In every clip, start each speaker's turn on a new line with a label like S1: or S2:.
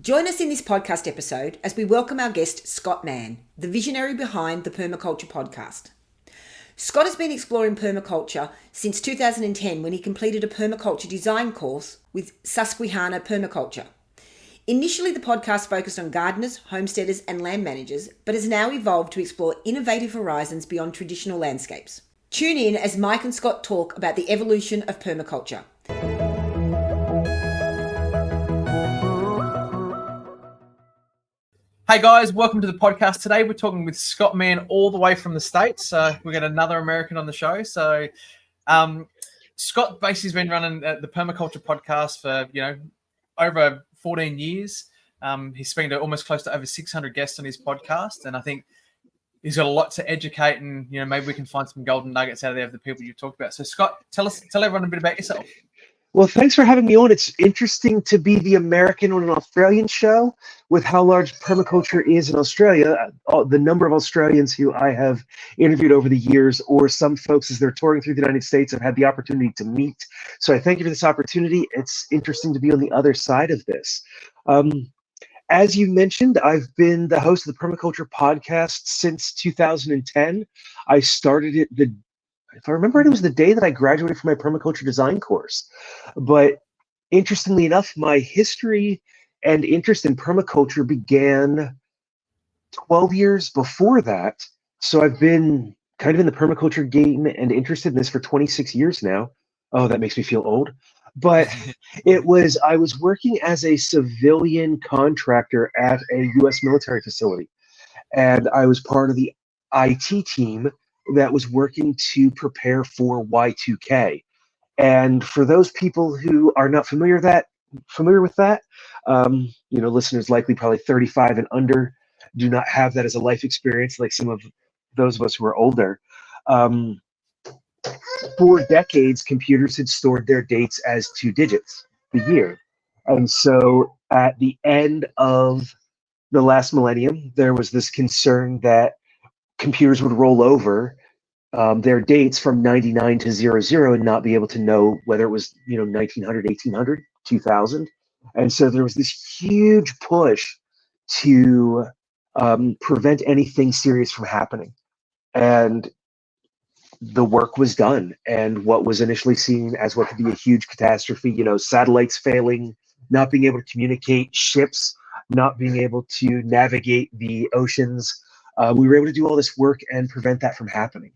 S1: Join us in this podcast episode as we welcome our guest, Scott Mann, the visionary behind the Permaculture Podcast. Scott has been exploring permaculture since 2010 when he completed a Permaculture Design Course with Susquehanna Permaculture. Initially, the podcast focused on gardeners, homesteaders and land managers, but has now evolved to explore innovative horizons beyond traditional landscapes. Tune in as Mike and Scott talk about the evolution of permaculture.
S2: Hey guys, welcome to the podcast. Today we're talking with Scott Mann all the way from the States. We've got another American on the show. So Scott basically has been running the Permaculture Podcast for, over 14 years. He's speaking to almost close to over 600 guests on his podcast. And I think he's got a lot to educate and, maybe we can find some golden nuggets out of there of the people you've talked about. So Scott, tell everyone a bit about yourself.
S3: Well, thanks for having me on. It's interesting to be the American on an Australian show with how large permaculture is in Australia. The number of Australians who I have interviewed over the years, or some folks as they're touring through the United States, I've had the opportunity to meet. So I thank you for this opportunity. It's interesting to be on the other side of this. As you mentioned, I've been the host of the Permaculture Podcast since 2010. I started it if I remember it was the day that I graduated from my Permaculture Design Course. But interestingly enough, my history and interest in permaculture began 12 years before that. So I've been kind of in the permaculture game and interested in this for 26 years now. Oh, that makes me feel old. But I was working as a civilian contractor at a U.S. military facility. And I was part of the IT team that was working to prepare for Y2K. And for those people who are not familiar with that, listeners likely probably 35 and under do not have that as a life experience like some of those of us who are older. For decades, computers had stored their dates as 2 digits, the year. And so at the end of the last millennium, there was this concern that computers would roll over their dates from 99 to 00 and not be able to know whether it was 1900, 1800, 2000. And so there was this huge push to prevent anything serious from happening. And the work was done. And what was initially seen as what could be a huge catastrophe, satellites failing, not being able to communicate, ships not being able to navigate the oceans, we were able to do all this work and prevent that from happening.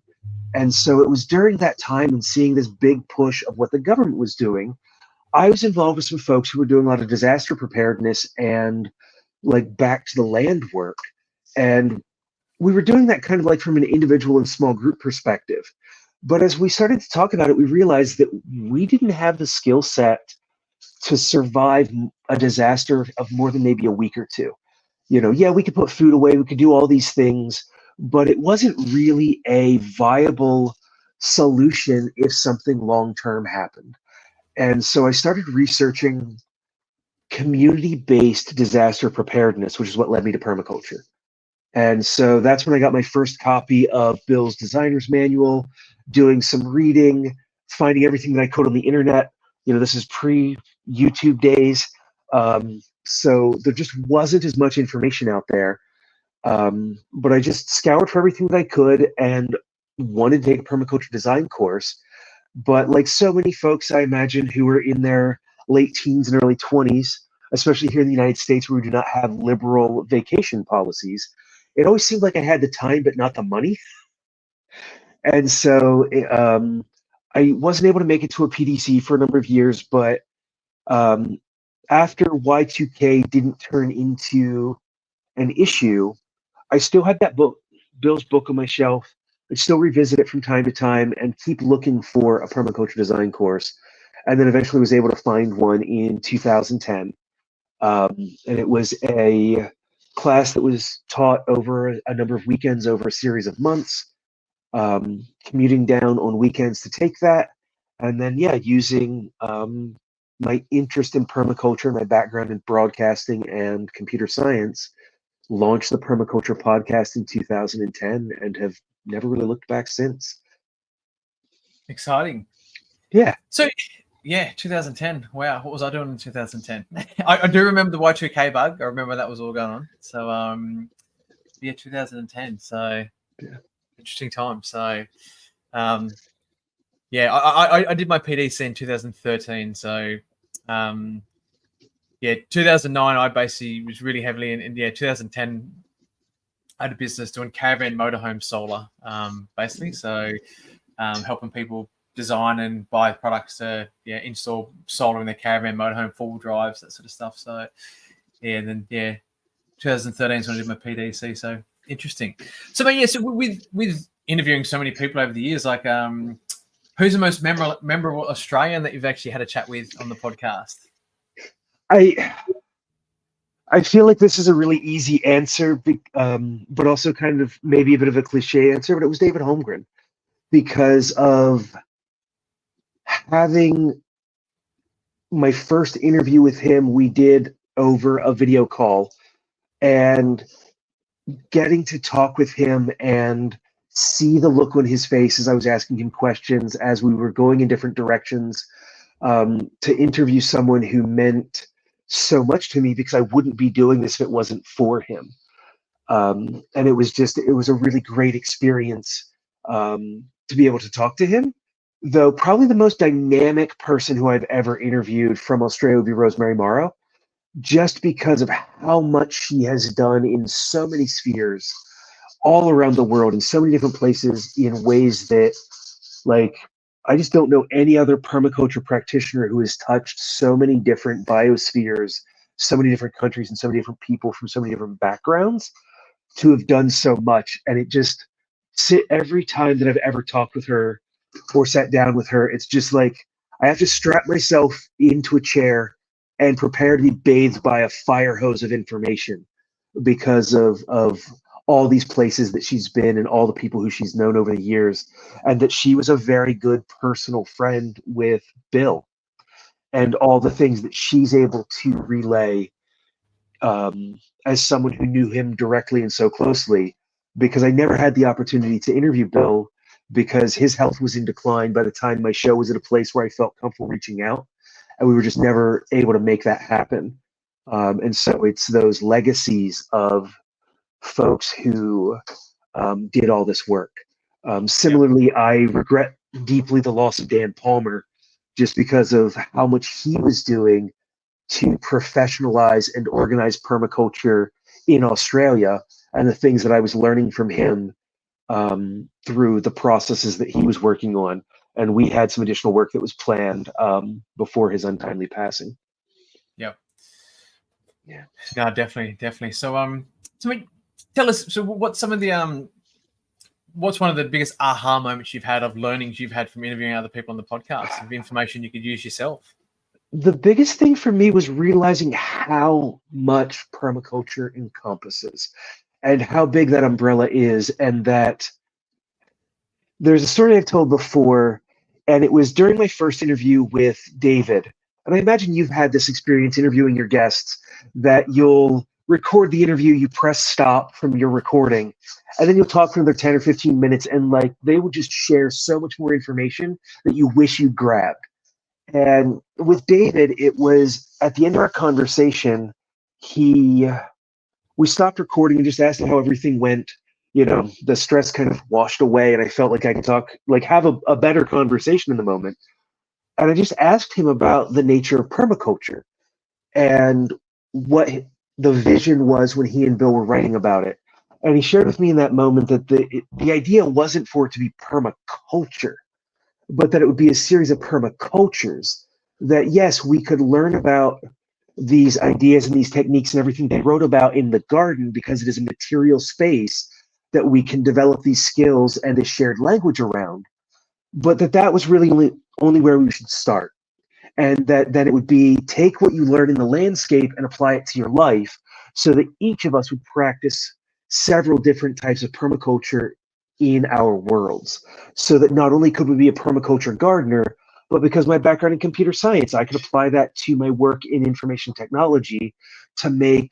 S3: And so it was during that time and seeing this big push of what the government was doing, I was involved with some folks who were doing a lot of disaster preparedness and like back to the land work. And we were doing that kind of like from an individual and small group perspective. But as we started to talk about it, we realized that we didn't have the skill set to survive a disaster of more than maybe a week or two. We could put food away, we could do all these things, but it wasn't really a viable solution if something long-term happened. And so I started researching community-based disaster preparedness, which is what led me to permaculture. And so that's when I got my first copy of Bill's Designer's Manual, doing some reading, finding everything that I could on the internet. This is pre-YouTube days. So there just wasn't as much information out there. But I just scoured for everything that I could and wanted to take a permaculture design course. But like so many folks, I imagine, who are in their late teens and early 20s, especially here in the United States where we do not have liberal vacation policies, it always seemed like I had the time but not the money. And so I wasn't able to make it to a PDC for a number of years, but after Y2K didn't turn into an issue, I still had that book, Bill's book, on my shelf. I still revisit it from time to time and keep looking for a permaculture design course. And then eventually was able to find one in 2010. And it was a class that was taught over a number of weekends over a series of months, commuting down on weekends to take that. And then, using my interest in permaculture, my background in broadcasting and computer science, launched the Permaculture Podcast in 2010 and have never really looked back since.
S2: Exciting.
S3: Yeah.
S2: So Yeah, 2010. Wow, what was I doing in 2010? I do remember the Y2K bug. I remember that was all going on. So, yeah, 2010. So, interesting time. So, yeah, I did my PDC in 2013. So, yeah, 2009, I basically was really heavily in 2010, I had a business doing caravan motorhome solar, basically. So, helping people design and buy products to install solar in their caravan motorhome, full drives, that sort of stuff. So, yeah, and then 2013 is when I did my PDC. So interesting. So, but yeah, so with interviewing so many people over the years, like, who's the most memorable Australian that you've actually had a chat with on the podcast?
S3: I feel like this is a really easy answer, but also kind of maybe a bit of a cliche answer, but it was David Holmgren, because of having my first interview with him. We did over a video call, and getting to talk with him and see the look on his face as I was asking him questions, as we were going in different directions, to interview someone who meant so much to me, because I wouldn't be doing this if it wasn't for him. And it was a really great experience, to be able to talk to him. Though probably the most dynamic person who I've ever interviewed from Australia would be Rosemary Morrow, just because of how much she has done in so many spheres all around the world, in so many different places, in ways that, like, I just don't know any other permaculture practitioner who has touched so many different biospheres, so many different countries, and so many different people from so many different backgrounds to have done so much. And it just every time that I've ever talked with her or sat down with her, it's just like I have to strap myself into a chair and prepare to be bathed by a fire hose of information, because of all these places that she's been and all the people who she's known over the years, and that she was a very good personal friend with Bill, and all the things that she's able to relay, as someone who knew him directly and so closely, because I never had the opportunity to interview Bill because his health was in decline by the time my show was at a place where I felt comfortable reaching out, and we were just never able to make that happen. And so it's those legacies of folks who did all this work. Similarly, I regret deeply the loss of Dan Palmer, just because of how much he was doing to professionalize and organize permaculture in Australia, and the things that I was learning from him, through the processes that he was working on. And we had some additional work that was planned, before his untimely passing.
S2: Yep.
S3: Yeah.
S2: No, definitely. So, tell us. So, what's some of the what's one of the biggest aha moments you've had, of learnings you've had from interviewing other people on the podcast, of information you could use yourself?
S3: The biggest thing for me was realizing how much permaculture encompasses and how big that umbrella is, and that there's a story I've told before, and it was during my first interview with David. And I imagine you've had this experience interviewing your guests, that you'll record the interview, you press stop from your recording, and then you'll talk for another 10 or 15 minutes, and like they will just share so much more information that you wish you grabbed. And with David, it was at the end of our conversation, we stopped recording and just asked him how everything went. The stress kind of washed away, and I felt like I could talk, like have a better conversation in the moment. And I just asked him about the nature of permaculture and what the vision was when he and Bill were writing about it. And he shared with me in that moment that the idea wasn't for it to be permaculture, but that it would be a series of permacultures. That yes, we could learn about these ideas and these techniques and everything they wrote about in the garden, because it is a material space that we can develop these skills and a shared language around, but that was really only where we should start. And that it would be, take what you learn in the landscape and apply it to your life, so that each of us would practice several different types of permaculture in our worlds, so that not only could we be a permaculture gardener, but because my background in computer science, I could apply that to my work in information technology to make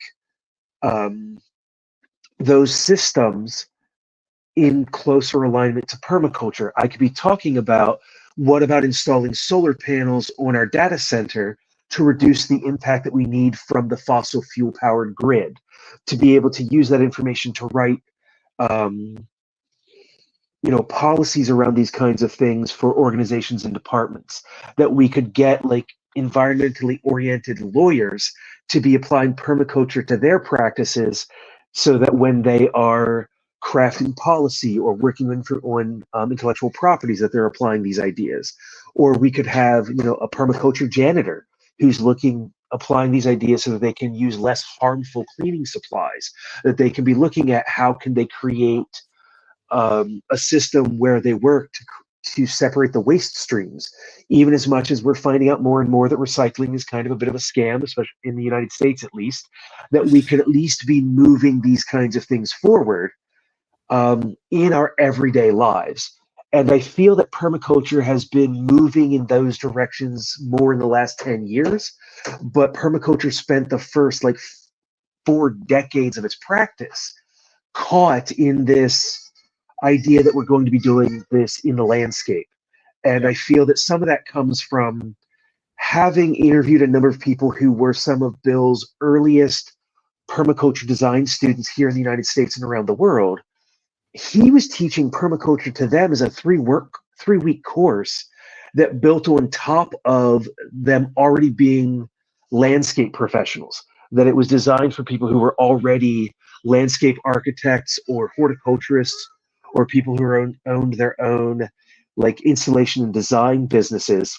S3: those systems in closer alignment to permaculture. I could be talking about What about installing solar panels on our data center to reduce the impact that we need from the fossil fuel powered grid, to be able to use that information to write policies around these kinds of things for organizations and departments, that we could get like environmentally oriented lawyers to be applying permaculture to their practices, so that when they are crafting policy or working on intellectual properties, that they're applying these ideas. Or we could have a permaculture janitor who's applying these ideas so that they can use less harmful cleaning supplies, that they can be looking at how can they create a system where they work to separate the waste streams, even as much as we're finding out more and more that recycling is kind of a bit of a scam, especially in the United States at least, that we could at least be moving these kinds of things forward in our everyday lives. And I feel that permaculture has been moving in those directions more in the last 10 years, but permaculture spent the first 4 decades of its practice caught in this idea that we're going to be doing this in the landscape. And I feel that some of that comes from having interviewed a number of people who were some of Bill's earliest permaculture design students here in the United States and around the world. He was teaching permaculture to them as a 3-week course that built on top of them already being landscape professionals, that it was designed for people who were already landscape architects or horticulturists, or people who owned their own installation and design businesses.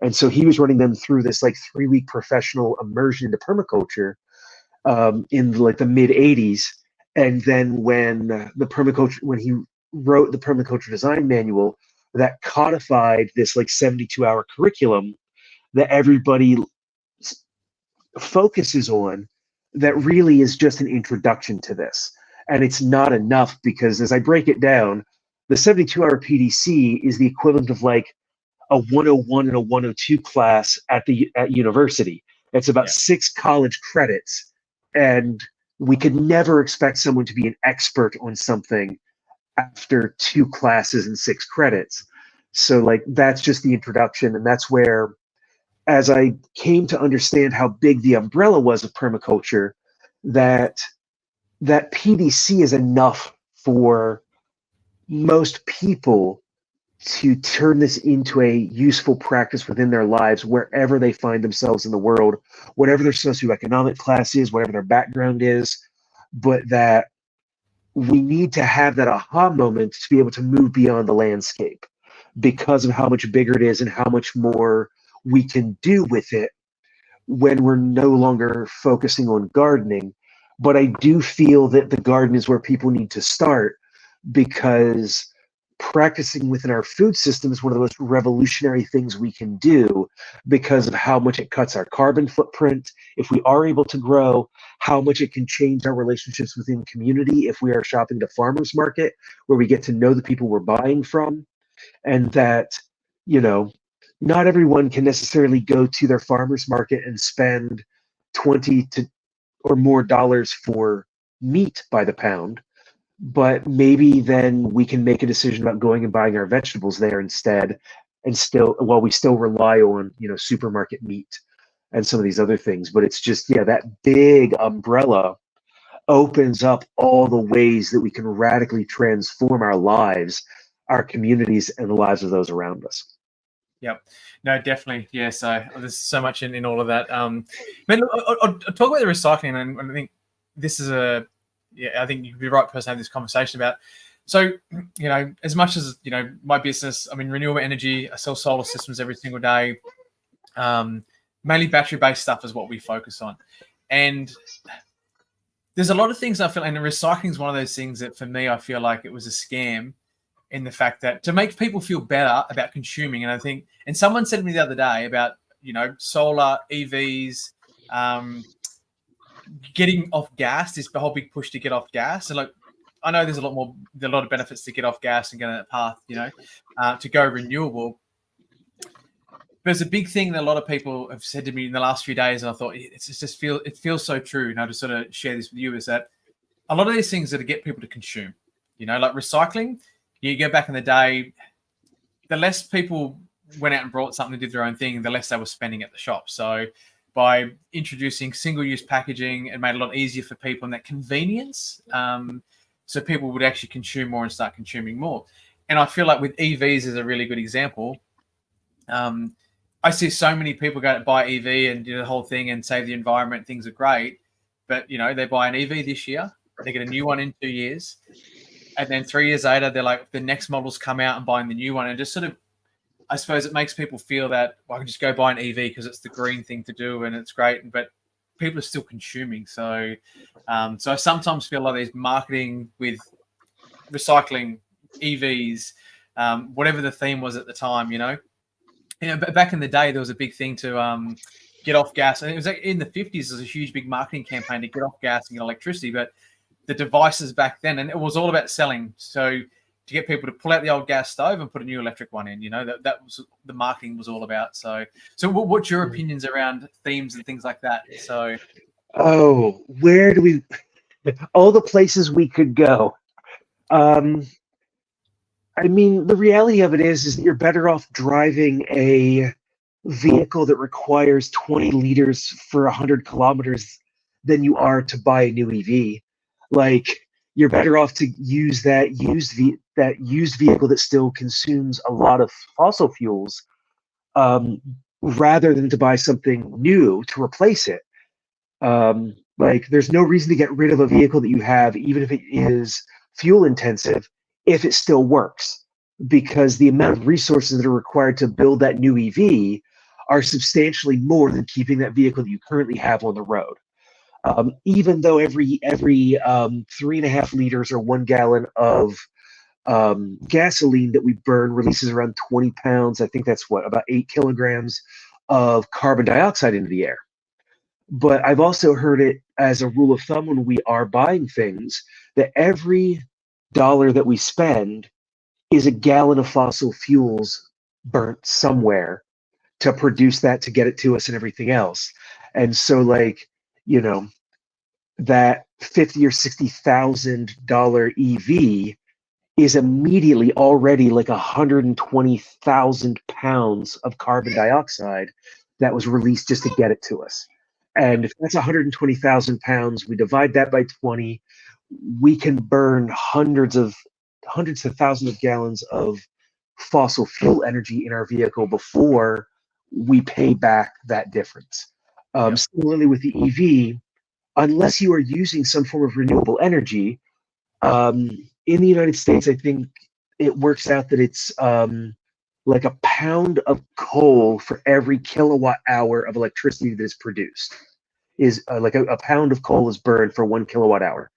S3: And so he was running them through this 3-week professional immersion into permaculture in the mid 80s. And then when he wrote the Permaculture Design Manual, that codified this 72-hour curriculum that everybody focuses on, that really is just an introduction to this. And it's not enough, because as I break it down, the 72-hour PDC is the equivalent of a 101 and a 102 class at university. It's about 6 college credits, and we could never expect someone to be an expert on something after 2 classes and 6 credits. So that's just the introduction, and that's where, as I came to understand how big the umbrella was of permaculture, that PDC is enough for most people to turn this into a useful practice within their lives, wherever they find themselves in the world, whatever their socioeconomic class is, whatever their background is, but that we need to have that aha moment to be able to move beyond the landscape, because of how much bigger it is and how much more we can do with it when we're no longer focusing on gardening. But I do feel that the garden is where people need to start, because practicing within our food system is one of the most revolutionary things we can do, because of how much it cuts our carbon footprint if we are able to grow, how much it can change our relationships within community if we are shopping at a farmer's market where we get to know the people we're buying from. And that, not everyone can necessarily go to their farmer's market and spend 20 to or more dollars for meat by the pound, but maybe then we can make a decision about going and buying our vegetables there instead, and while we still rely on supermarket meat and some of these other things. But it's just that big umbrella opens up all the ways that we can radically transform our lives, our communities, and the lives of those around us.
S2: Yep. No, definitely. Yeah. So there's so much in all of that. But I'll talk about the recycling, and I think this is I think you'd be the right person to have this conversation about. So, as much as, my business, renewable energy, I sell solar systems every single day. Mainly battery-based stuff is what we focus on. And there's a lot of things I feel, and recycling is one of those things that for me, I feel like it was a scam, in the fact that to make people feel better about consuming. And I think, and someone said to me the other day about, solar, EVs, getting off gas, this whole big push to get off gas. And I know there's a lot of benefits to get off gas and get on that path, to go renewable. But it's a big thing that a lot of people have said to me in the last few days. And I thought it feels so true. And I just sort of share this with you, is that a lot of these things that get people to consume, like recycling. You go back in the day, the less people went out and brought something, did their own thing, the less they were spending at the shop. So by introducing single-use packaging, it made it a lot easier for people and that convenience. So people would actually consume more and start consuming more. And I feel like with EVs is a really good example. I see so many people go to buy EV and do the whole thing and save the environment. Things are great. But, they buy an EV this year. They get a new one in 2 years. And then 3 years later, they're like, the next models come out and buying the new one. And just sort of, I suppose it makes people feel that, well, I can just go buy an EV because it's the green thing to do and it's great. But people are still consuming. So I sometimes feel like there's marketing with recycling, EVs, whatever the theme was at the time, but back in the day, there was a big thing to get off gas. And it was like in the 50s, there was a huge, big marketing campaign to get off gas and get electricity. But the devices back then, and it was all about selling. So to get people to pull out the old gas stove and put a new electric one in, that was the marketing was all about. So what's your opinions around themes and things like that? So,
S3: where do we, all the places we could go. I mean, the reality of it is that you're better off driving a vehicle that requires 20 liters for 100 kilometers than you are to buy a new EV. Like, you're better off to use that used vehicle that still consumes a lot of fossil fuels, rather than to buy something new to replace it. Like, there's no reason to get rid of a vehicle that you have, even if it is fuel intensive, if it still works, because the amount of resources that are required to build that new EV are substantially more than keeping that vehicle that you currently have on the road. Even though every 3.5 liters or 1 gallon of gasoline that we burn releases around 20 pounds, I think that's about 8 kilograms of carbon dioxide into the air. But I've also heard it as a rule of thumb when we are buying things that every dollar that we spend is a gallon of fossil fuels burnt somewhere to produce that, to get it to us and everything else. And so, like, that $50,000 or $60,000 EV is immediately already like 120,000 pounds of carbon dioxide that was released just to get it to us. And if that's 120,000 pounds, we divide that by 20, we can burn hundreds of thousands of gallons of fossil fuel energy in our vehicle before we pay back that difference. Similarly with the EV, unless you are using some form of renewable energy, in the United States, I think it works out that it's like a pound of coal for every kilowatt hour of electricity that is produced. Is like a pound of coal is burned for 1 kilowatt hour.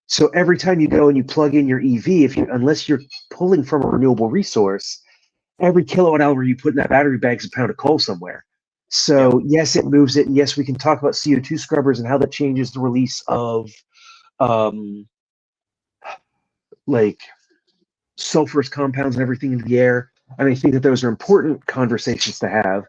S3: So every time you go and you plug in your EV, unless you're pulling from a renewable resource, every kilowatt hour you put in that battery bank is a pound of coal somewhere. So yes, it moves it, and yes, we can talk about CO2 scrubbers and how that changes the release of like sulfurous compounds and everything into the air. And I think that those are important conversations to have.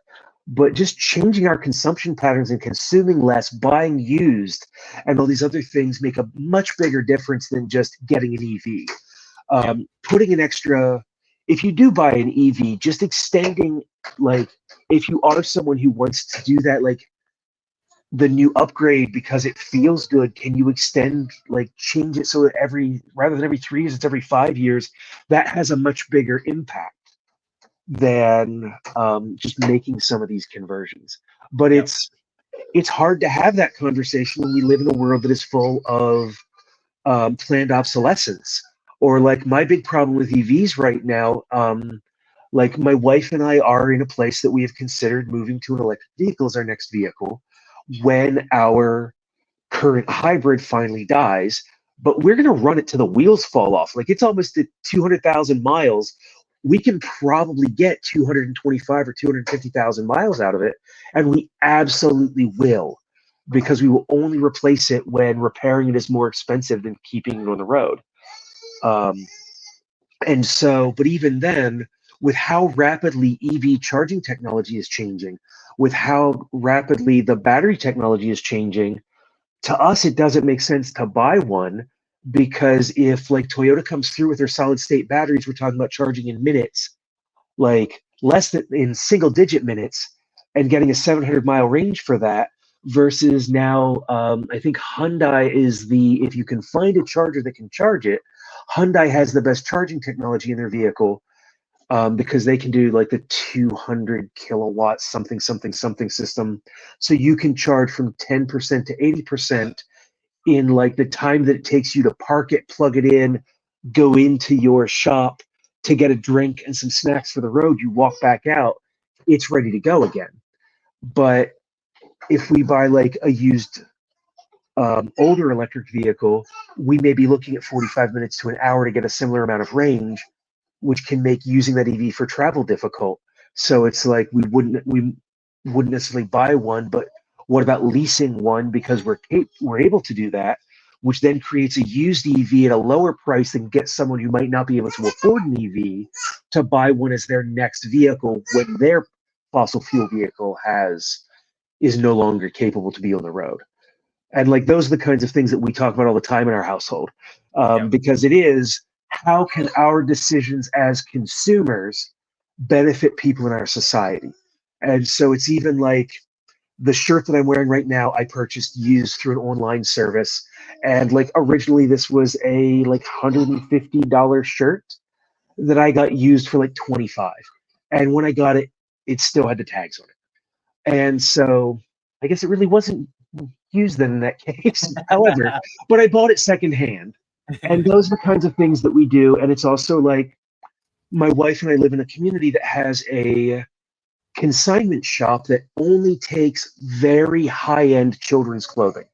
S3: But just changing our consumption patterns and consuming less, buying used, and all these other things make a much bigger difference than just getting an EV. Putting an extra, if you do buy an EV, just extending, like, if you are someone who wants to do that, like the new upgrade because it feels good, can you extend, like change it so that rather than every 3 years, it's every 5 years? That has a much bigger impact than just making some of these conversions. But it's hard to have that conversation when we live in a world that is full of planned obsolescence. Or like my big problem with EVs right now, like my wife and I are in a place that we have considered moving to an electric vehicle as our next vehicle when our current hybrid finally dies. But we're going to run it till the wheels fall off. Like, it's almost at 200,000 miles. We can probably get 225 or 250,000 miles out of it, and we absolutely will, because we will only replace it when repairing it is more expensive than keeping it on the road. And so, but even then, with how rapidly EV charging technology is changing, with how rapidly the battery technology is changing, to us, it doesn't make sense to buy one, because if like Toyota comes through with their solid state batteries, we're talking about charging in minutes. Like, less than in single digit minutes and getting a 700-mile range for that versus now I think Hyundai is if you can find a charger that can charge it, Hyundai has the best charging technology in their vehicle because they can do like the 200 kilowatt something system. So you can charge from 10% to 80% in like the time that it takes you to park it, plug it in, go into your shop to get a drink and some snacks for the road. You walk back out, it's ready to go again. But if we buy like a used older electric vehicle, we may be looking at 45 minutes to an hour to get a similar amount of range, which can make using that EV for travel difficult. So it's like we wouldn't necessarily buy one, but what about leasing one because we're able to do that, which then creates a used EV at a lower price than get someone who might not be able to afford an EV to buy one as their next vehicle when their fossil fuel vehicle is no longer capable to be on the road. And like those are the kinds of things that we talk about all the time in our household, because it is, how can our decisions as consumers benefit people in our society? And so it's even like the shirt that I'm wearing right now, I purchased used through an online service. And like originally this was a like $150 shirt that I got used for like 25. And when I got it, it still had the tags on it. And so I guess it really wasn't used then in that case. However, but I bought it secondhand. And those are the kinds of things that we do. And it's also like my wife and I live in a community that has a consignment shop that only takes very high-end children's clothing.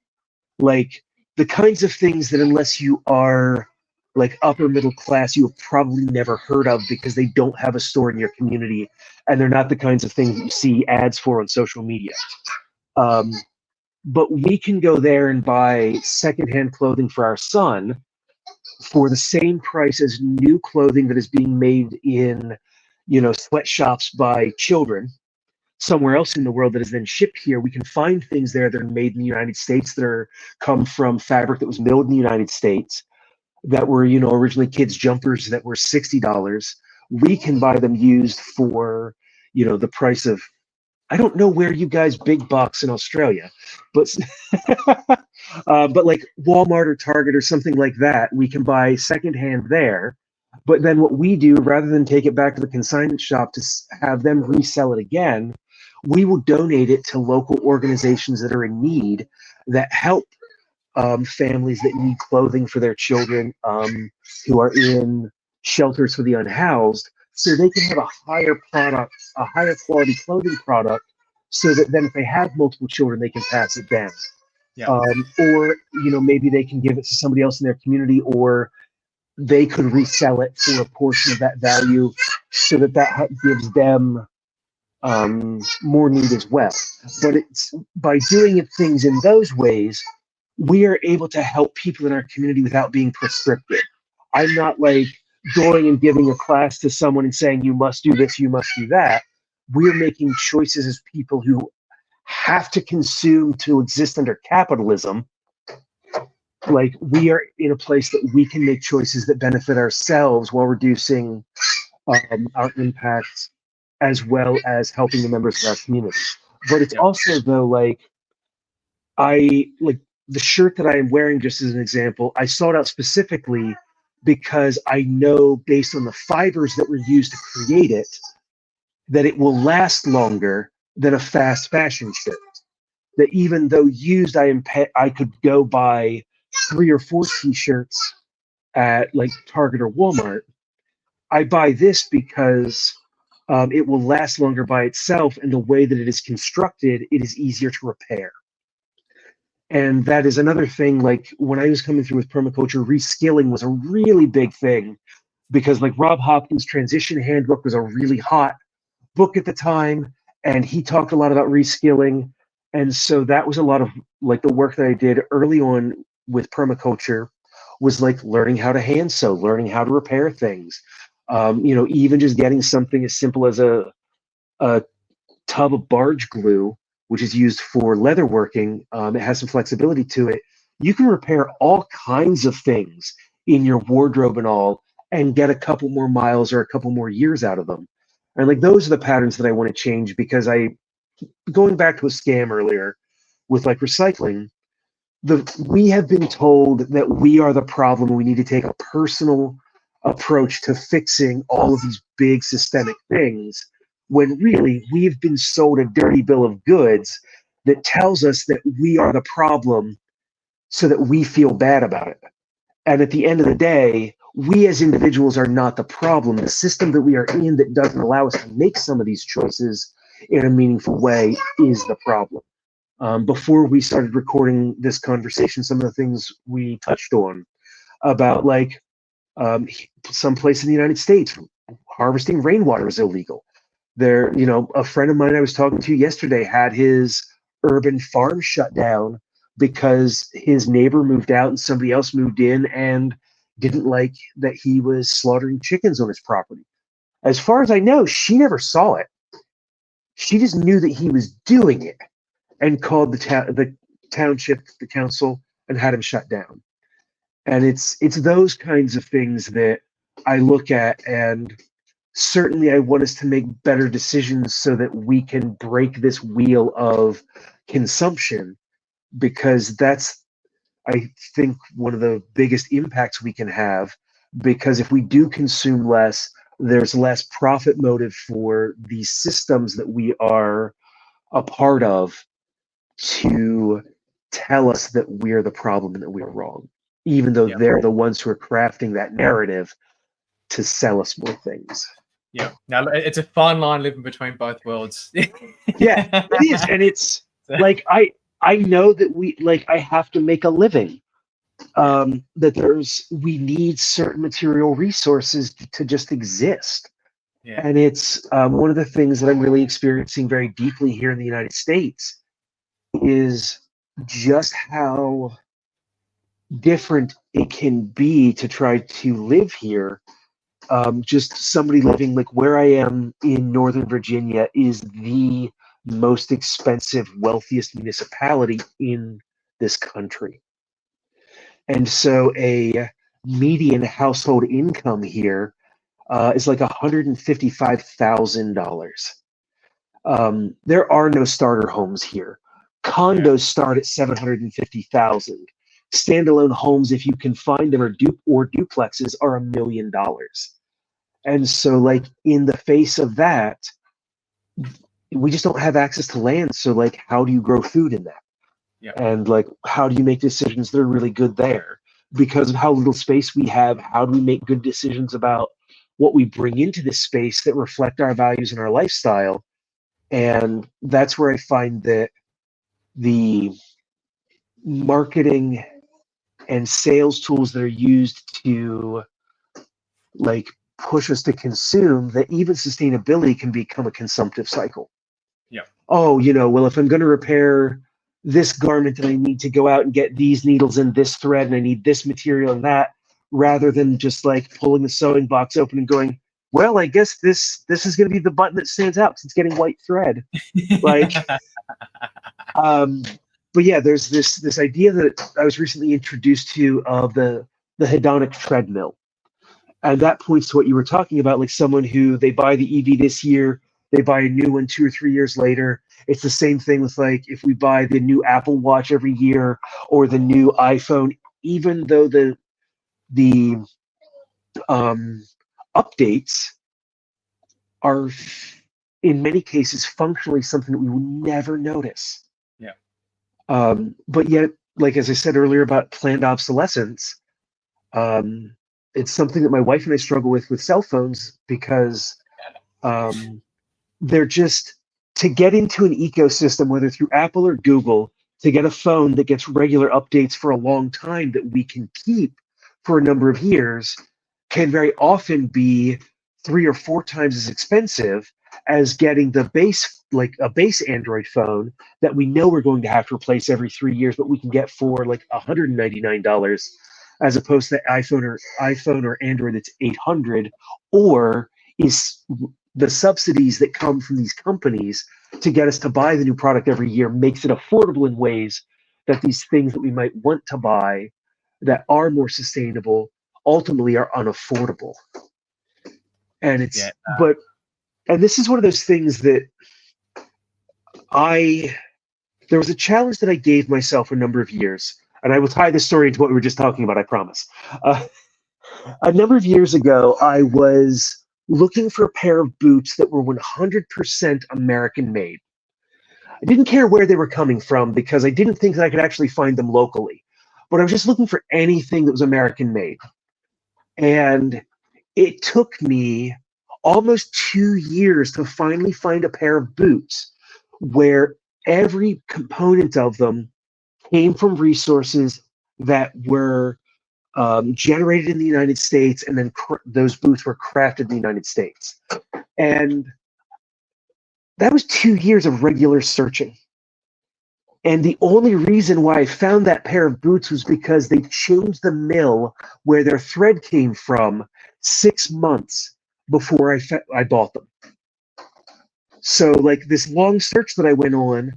S3: Like the kinds of things that unless you are like upper middle class, you have probably never heard of because they don't have a store in your community. And they're not the kinds of things that you see ads for on social media. But we can go there and buy secondhand clothing for our son for the same price as new clothing that is being made in, sweatshops by children somewhere else in the world that is then shipped here. We can find things there that are made in the United States that come from fabric that was milled in the United States that were, originally kids' jumpers that were $60. We can buy them used for, the price of, I don't know where you guys big box in Australia, but but like Walmart or Target or something like that, we can buy secondhand there. But then what we do, rather than take it back to the consignment shop to have them resell it again, we will donate it to local organizations that are in need that help families that need clothing for their children who are in shelters for the unhoused, so they can have a higher quality clothing product, so that then if they have multiple children, they can pass it down.
S2: Yeah.
S3: Or, maybe they can give it to somebody else in their community, or they could resell it for a portion of that value so that gives them more need as well. But it's by doing things in those ways, we are able to help people in our community without being prescriptive. I'm not like going and giving a class to someone and saying, you must do this, you must do that. We're making choices as people who have to consume to exist under capitalism. Like we are in a place that we can make choices that benefit ourselves while reducing our impacts, as well as helping the members of our community. But it's also though, like the shirt that I am wearing, just as an example, I sought out specifically because I know based on the fibers that were used to create it, that it will last longer than a fast fashion shirt. That even though used, I could go buy 3 or 4 t-shirts at like Target or Walmart. I buy this because it will last longer by itself, and the way that it is constructed, it is easier to repair. And that is another thing, like when I was coming through with permaculture, reskilling was a really big thing because like Rob Hopkins' Transition Handbook was a really hot book at the time, and he talked a lot about reskilling. And so that was a lot of like the work that I did early on with permaculture was like learning how to hand sew, learning how to repair things. Even just getting something as simple as a tub of barge glue, which is used for leather working. It has some flexibility to it. You can repair all kinds of things in your wardrobe and all, and get a couple more miles or a couple more years out of them. And like those are the patterns that I want to change, because going back to a scam earlier with like recycling, we have been told that we are the problem. We need to take a personal approach to fixing all of these big systemic things, when really we've been sold a dirty bill of goods that tells us that we are the problem so that we feel bad about it. And at the end of the day, we as individuals are not the problem. The system that we are in that doesn't allow us to make some of these choices in a meaningful way is the problem. Before we started recording this conversation, some of the things we touched on about like someplace in the United States, harvesting rainwater is illegal. There, a friend of mine I was talking to yesterday had his urban farm shut down because his neighbor moved out and somebody else moved in and didn't like that he was slaughtering chickens on his property. As far as I know, she never saw it. She just knew that he was doing it and called the township, the council, and had him shut down. And it's those kinds of things that I look at, and certainly I want us to make better decisions so that we can break this wheel of consumption, because that's, I think, one of the biggest impacts we can have. Because if we do consume less, there's less profit motive for these systems that we are a part of to tell us that we're the problem and that we're wrong, even though they're the ones who are crafting that narrative to sell us more things.
S2: Yeah. Now it's a fine line living between both worlds.
S3: Yeah, it is. And it's like, I know that I have to make a living. That we need certain material resources to just exist.
S2: Yeah.
S3: And it's one of the things that I'm really experiencing very deeply here in the United States is just how different it can be to try to live here. Just somebody living like where I am in Northern Virginia is the most expensive, wealthiest municipality in this country. And so a median household income here is like $155,000. There are no starter homes here. Condos start at $750,000. Standalone homes, if you can find them, or duplexes, are $1 million. And so, like, in the face of that, we just don't have access to land. So, like, how do you grow food in that?
S2: Yeah.
S3: And like, how do you make decisions that are really good there? Because of how little space we have, how do we make good decisions about what we bring into this space that reflect our values and our lifestyle? And that's where I find that the marketing and sales tools that are used to like push us to consume, that even sustainability can become a consumptive cycle.
S2: Yeah.
S3: Oh, well, if I'm going to repair this garment and I need to go out and get these needles and this thread and I need this material and that, rather than just like pulling the sewing box open and going, well, I guess this is going to be the button that stands out because it's getting white thread. Like, but yeah, there's this idea that I was recently introduced to of the hedonic treadmill. And that points to what you were talking about, like someone who they buy the EV this year, they buy a new one 2 or 3 years later. It's the same thing with like if we buy the new Apple Watch every year or the new iPhone, even though the updates are in many cases functionally something that we will never notice.
S2: Yeah.
S3: But yet, like as I said earlier about planned obsolescence, it's something that my wife and I struggle with cell phones, because they're just, to get into an ecosystem, whether through Apple or Google, to get a phone that gets regular updates for a long time that we can keep for a number of years, can very often be 3 or 4 times as expensive as getting the base, like a base Android phone that we know we're going to have to replace every 3 years, but we can get for like $199, as opposed to iPhone or Android that's $800, or is the subsidies that come from these companies to get us to buy the new product every year makes it affordable in ways that these things that we might want to buy that are more sustainable ultimately are unaffordable. And it's, but And this is one of those things that there was a challenge that I gave myself a number of years, and I will tie this story into what we were just talking about, I promise. A number of years ago, I was looking for a pair of boots that were 100% American made. I didn't care where they were coming from because I didn't think that I could actually find them locally. But I was just looking for anything that was American made. And it took me almost 2 years to finally find a pair of boots where every component of them came from resources that were generated in the United States, and then those boots were crafted in the United States. And that was 2 years of regular searching. And the only reason why I found that pair of boots was because they changed the mill where their thread came from 6 months before I bought them. So like this long search that I went on,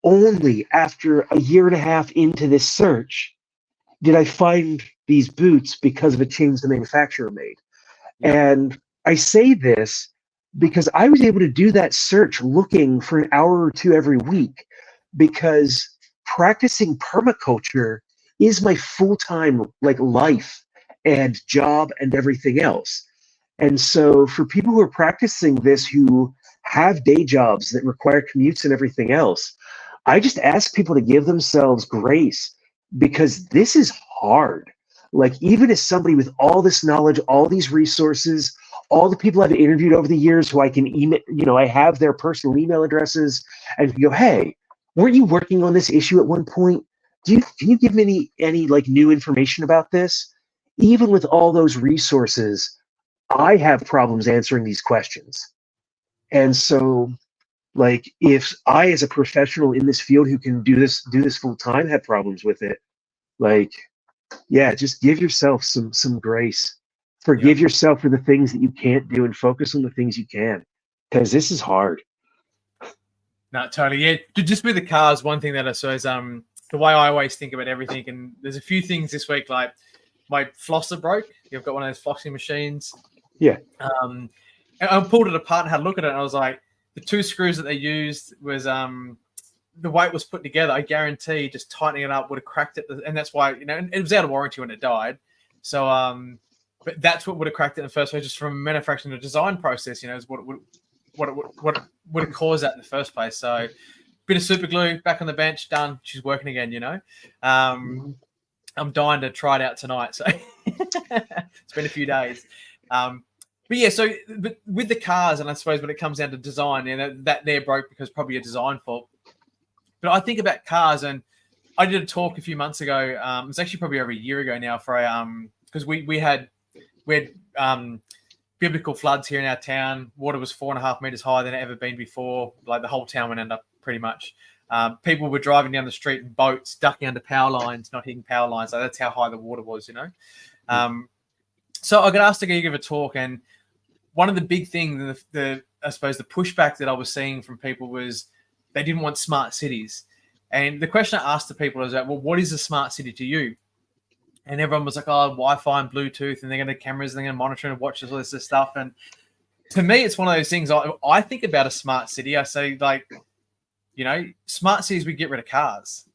S3: only after a year and a half into this search did I find these boots because of a change the manufacturer made. Yeah. And I say this because I was able to do that search looking for an hour or two every week, because practicing permaculture is my full-time life and job and everything else. And so for people who are practicing this, who have day jobs that require commutes and everything else, I just ask people to give themselves grace, because this is hard. Like, even as somebody with all this knowledge, all these resources, all the people I've interviewed over the years who I can email, I have their personal email addresses, and go, hey, weren't you working on this issue at one point? Can you give me any new information about this? Even with all those resources, I have problems answering these questions. And so, if I, as a professional in this field who can do this full time, have problems with it, just give yourself some grace. Forgive yourself for the things that you can't do and focus on the things you can, because this is hard.
S2: No, totally. Yeah, just with the cars, one thing that I saw is the way I always think about everything, and there's a few things this week, like my flosser broke. You've got one of those flossing machines.
S3: Yeah.
S2: And I pulled it apart and had a look at it, and I was like, the 2 screws that they used was the way it was put together, I guarantee just tightening it up would have cracked it. And that's why, it was out of warranty when it died. So, but that's what would have cracked it in the first place, just from a manufacturing and design process, is what would have caused that in the first place. So, bit of super glue, back on the bench, done. She's working again, I'm dying to try it out tonight. So, it's been a few days. But yeah, but with the cars, and I suppose when it comes down to design, that they're broke because probably a design fault. But I think about cars, and I did a talk a few months ago. It was actually probably over a year ago now, for because we had biblical floods here in our town. Water was 4.5 meters higher than it ever been before. Like, the whole town went under pretty much. People were driving down the street in boats, ducking under power lines, not hitting power lines. Like, that's how high the water was, So I got asked to go give a talk, and one of the big things, I suppose the pushback that I was seeing from people was they didn't want smart cities. And the question I asked the people is, well, what is a smart city to you? And everyone was like, oh, Wi-Fi and Bluetooth, and they're going to have cameras, and they're going to monitor and watch all this stuff. And to me, it's one of those things. I think about a smart city. I say, smart cities, we get rid of cars.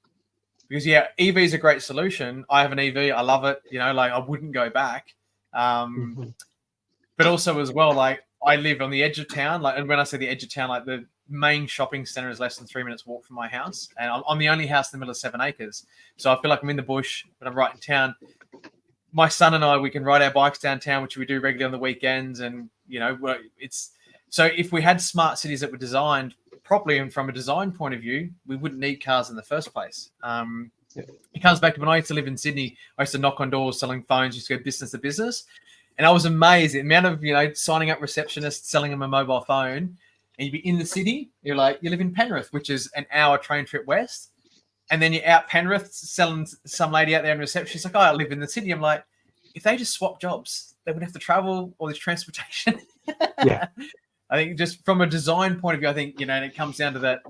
S2: Because, EV is a great solution. I have an EV. I love it. I wouldn't go back. But also as well, I live on the edge of town. And when I say the edge of town, the main shopping center is less than 3 minutes walk from my house. And I'm the only house in the middle of 7 acres. So I feel like I'm in the bush, but I'm right in town. My son and I, we can ride our bikes downtown, which we do regularly on the weekends. And, so if we had smart cities that were designed properly and from a design point of view, we wouldn't need cars in the first place. It comes back to when I used to live in Sydney. I used to knock on doors selling phones, used to go business to business. And I was amazed at the amount of, signing up receptionists, selling them a mobile phone. And you'd be in the city, you live in Penrith, which is an hour train trip west. And then you're out Penrith selling some lady out there in reception. She's like, oh, I live in the city. I'm like, if they just swap jobs, they wouldn't have to travel all this transportation.
S3: Yeah.
S2: I think just from a design point of view, I think, and it comes down to that.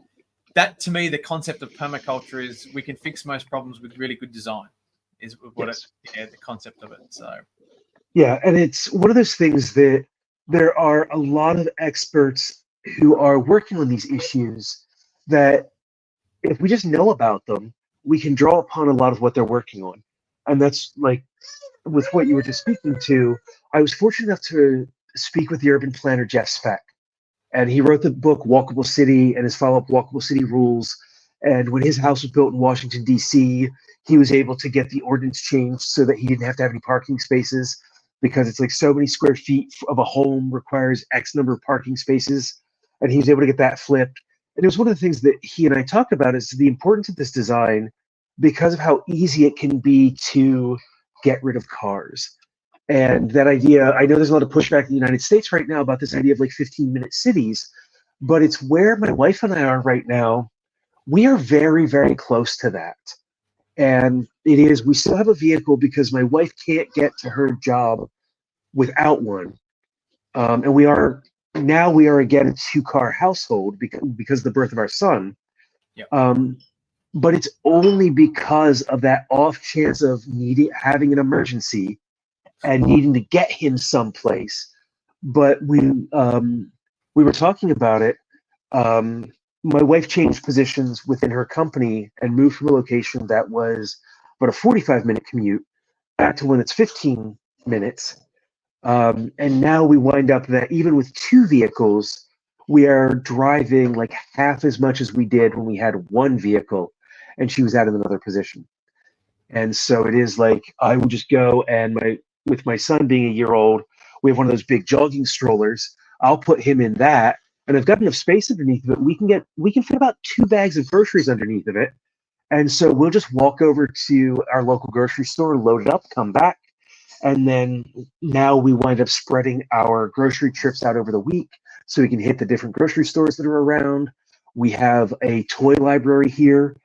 S2: That, to me, the concept of permaculture is we can fix most problems with really good design, is what the concept of it. So.
S3: Yeah, and it's one of those things that there are a lot of experts who are working on these issues that if we just know about them, we can draw upon a lot of what they're working on. And that's like with what you were just speaking to, I was fortunate enough to speak with the urban planner Jeff Speck. And he wrote the book Walkable City and his follow-up Walkable City Rules. And when his house was built in Washington, D.C., he was able to get the ordinance changed so that he didn't have to have any parking spaces, because it's like so many square feet of a home requires X number of parking spaces. And he was able to get that flipped. And it was one of the things that he and I talked about, is the importance of this design because of how easy it can be to get rid of cars. And that idea, I know there's a lot of pushback in the United States right now about this idea of like 15-minute cities, but it's where my wife and I are right now. We are very, very close to that. And it is, we still have a vehicle because my wife can't get to her job without one. And we are again a 2-car household because of the birth of our son.
S2: Yep.
S3: But it's only because of that off chance of having an emergency and needing to get him someplace. But we were talking about it. My wife changed positions within her company and moved from a location that was about a 45-minute commute back to one that's 15 minutes. And now we wind up that even with 2 vehicles, we are driving like half as much as we did when we had 1 vehicle and she was out in another position. And so it is like, I will just go and with my son being a year old, we have one of those big jogging strollers. I'll put him in that, and I've got enough space underneath of it. We can fit about 2 bags of groceries underneath of it. And so we'll just walk over to our local grocery store, load it up, come back. And then now we wind up spreading our grocery trips out over the week so we can hit the different grocery stores that are around. We have a toy library here,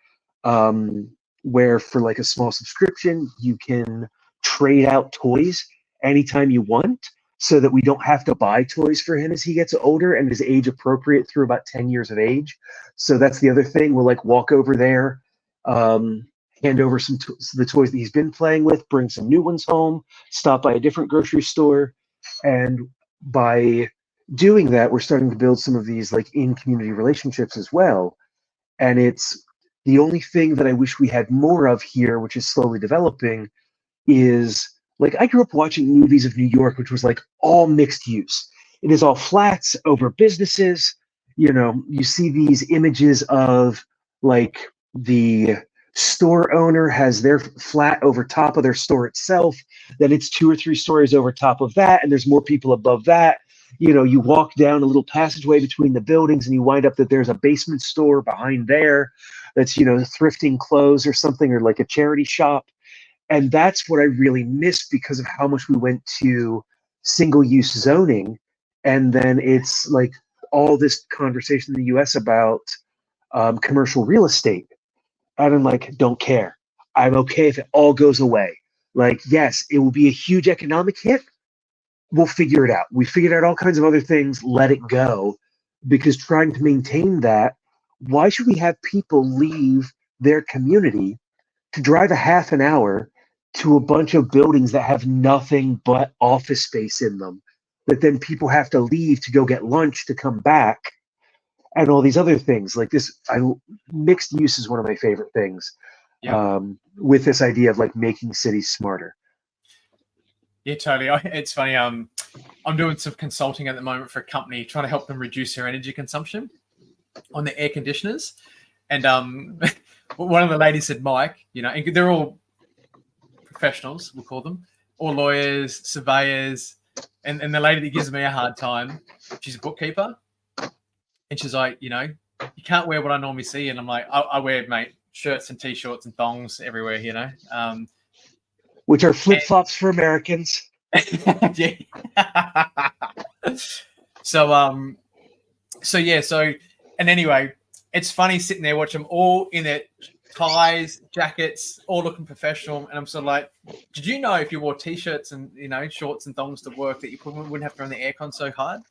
S3: where for like a small subscription, you can trade out toys anytime you want, so that we don't have to buy toys for him as he gets older and is age appropriate through about 10 years of age. So that's the other thing. We'll like walk over there, hand over the toys that he's been playing with, bring some new ones home, stop by a different grocery store. And by doing that, we're starting to build some of these like in-community relationships as well. And it's the only thing that I wish we had more of here, which is slowly developing, is like I grew up watching movies of New York, which was like all mixed use. It is all flats over businesses. You know, you see these images of like the store owner has their flat over top of their store itself, then it's 2 or 3 stories over top of that, and there's more people above that. You know, you walk down a little passageway between the buildings and you wind up that there's a basement store behind there that's, you know, thrifting clothes or something, or like a charity shop. And that's what I really miss because of how much we went to single-use zoning. And then it's like all this conversation in the US about commercial real estate. And I'm like, don't care. I'm okay if it all goes away. Like, yes, it will be a huge economic hit. We'll figure it out. We figured out all kinds of other things. Let it go. Because trying to maintain that, why should we have people leave their community to drive a half an hour to a bunch of buildings that have nothing but office space in them, that then people have to leave to go get lunch to come back, and all these other things like this? Mixed use is one of my favorite things.
S2: Yeah.
S3: With this idea of like making cities smarter.
S2: Yeah, totally. It's funny. I'm doing some consulting at the moment for a company trying to help them reduce their energy consumption on their air conditioners. And one of the ladies said, Mike, you know, and they're all professionals, we'll call them, all lawyers, surveyors. And the lady that gives me a hard time, she's a bookkeeper. And she's like, you know, you can't wear what I normally see. And I'm like, I wear, mate, shirts and T-shirts and thongs everywhere, you know.
S3: Which are flip-flops for Americans.
S2: Yeah. So and anyway, it's funny sitting there watching them all in their ties, jackets, all looking professional, and I'm sort of like, did you know if you wore T-shirts and, you know, shorts and thongs to work that you wouldn't have to run the aircon so hard?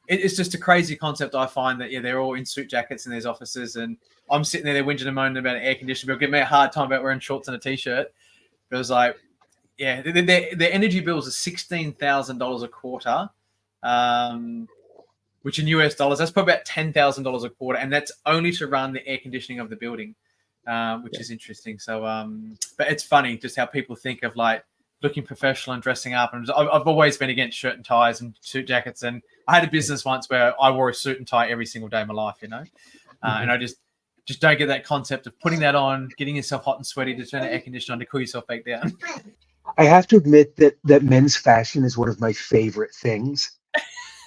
S2: It's just a crazy concept. I find that, yeah, they're all in suit jackets in these offices, and I'm sitting there, they're whinging and moaning about an air conditioner. They'll give me a hard time about wearing shorts and a T-shirt. But it was like, yeah, their energy bills are $16,000 a quarter, which in US dollars, that's probably about $10,000 a quarter. And that's only to run the air conditioning of the building, which is interesting. So, but it's funny just how people think of like looking professional and dressing up. And I've always been against shirt and ties and suit jackets. And I had a business once where I wore a suit and tie every single day of my life, you know, and I just don't get that concept of putting that on, getting yourself hot and sweaty to turn the air conditioner on to cool yourself back down.
S3: I have to admit that men's fashion is one of my favorite things.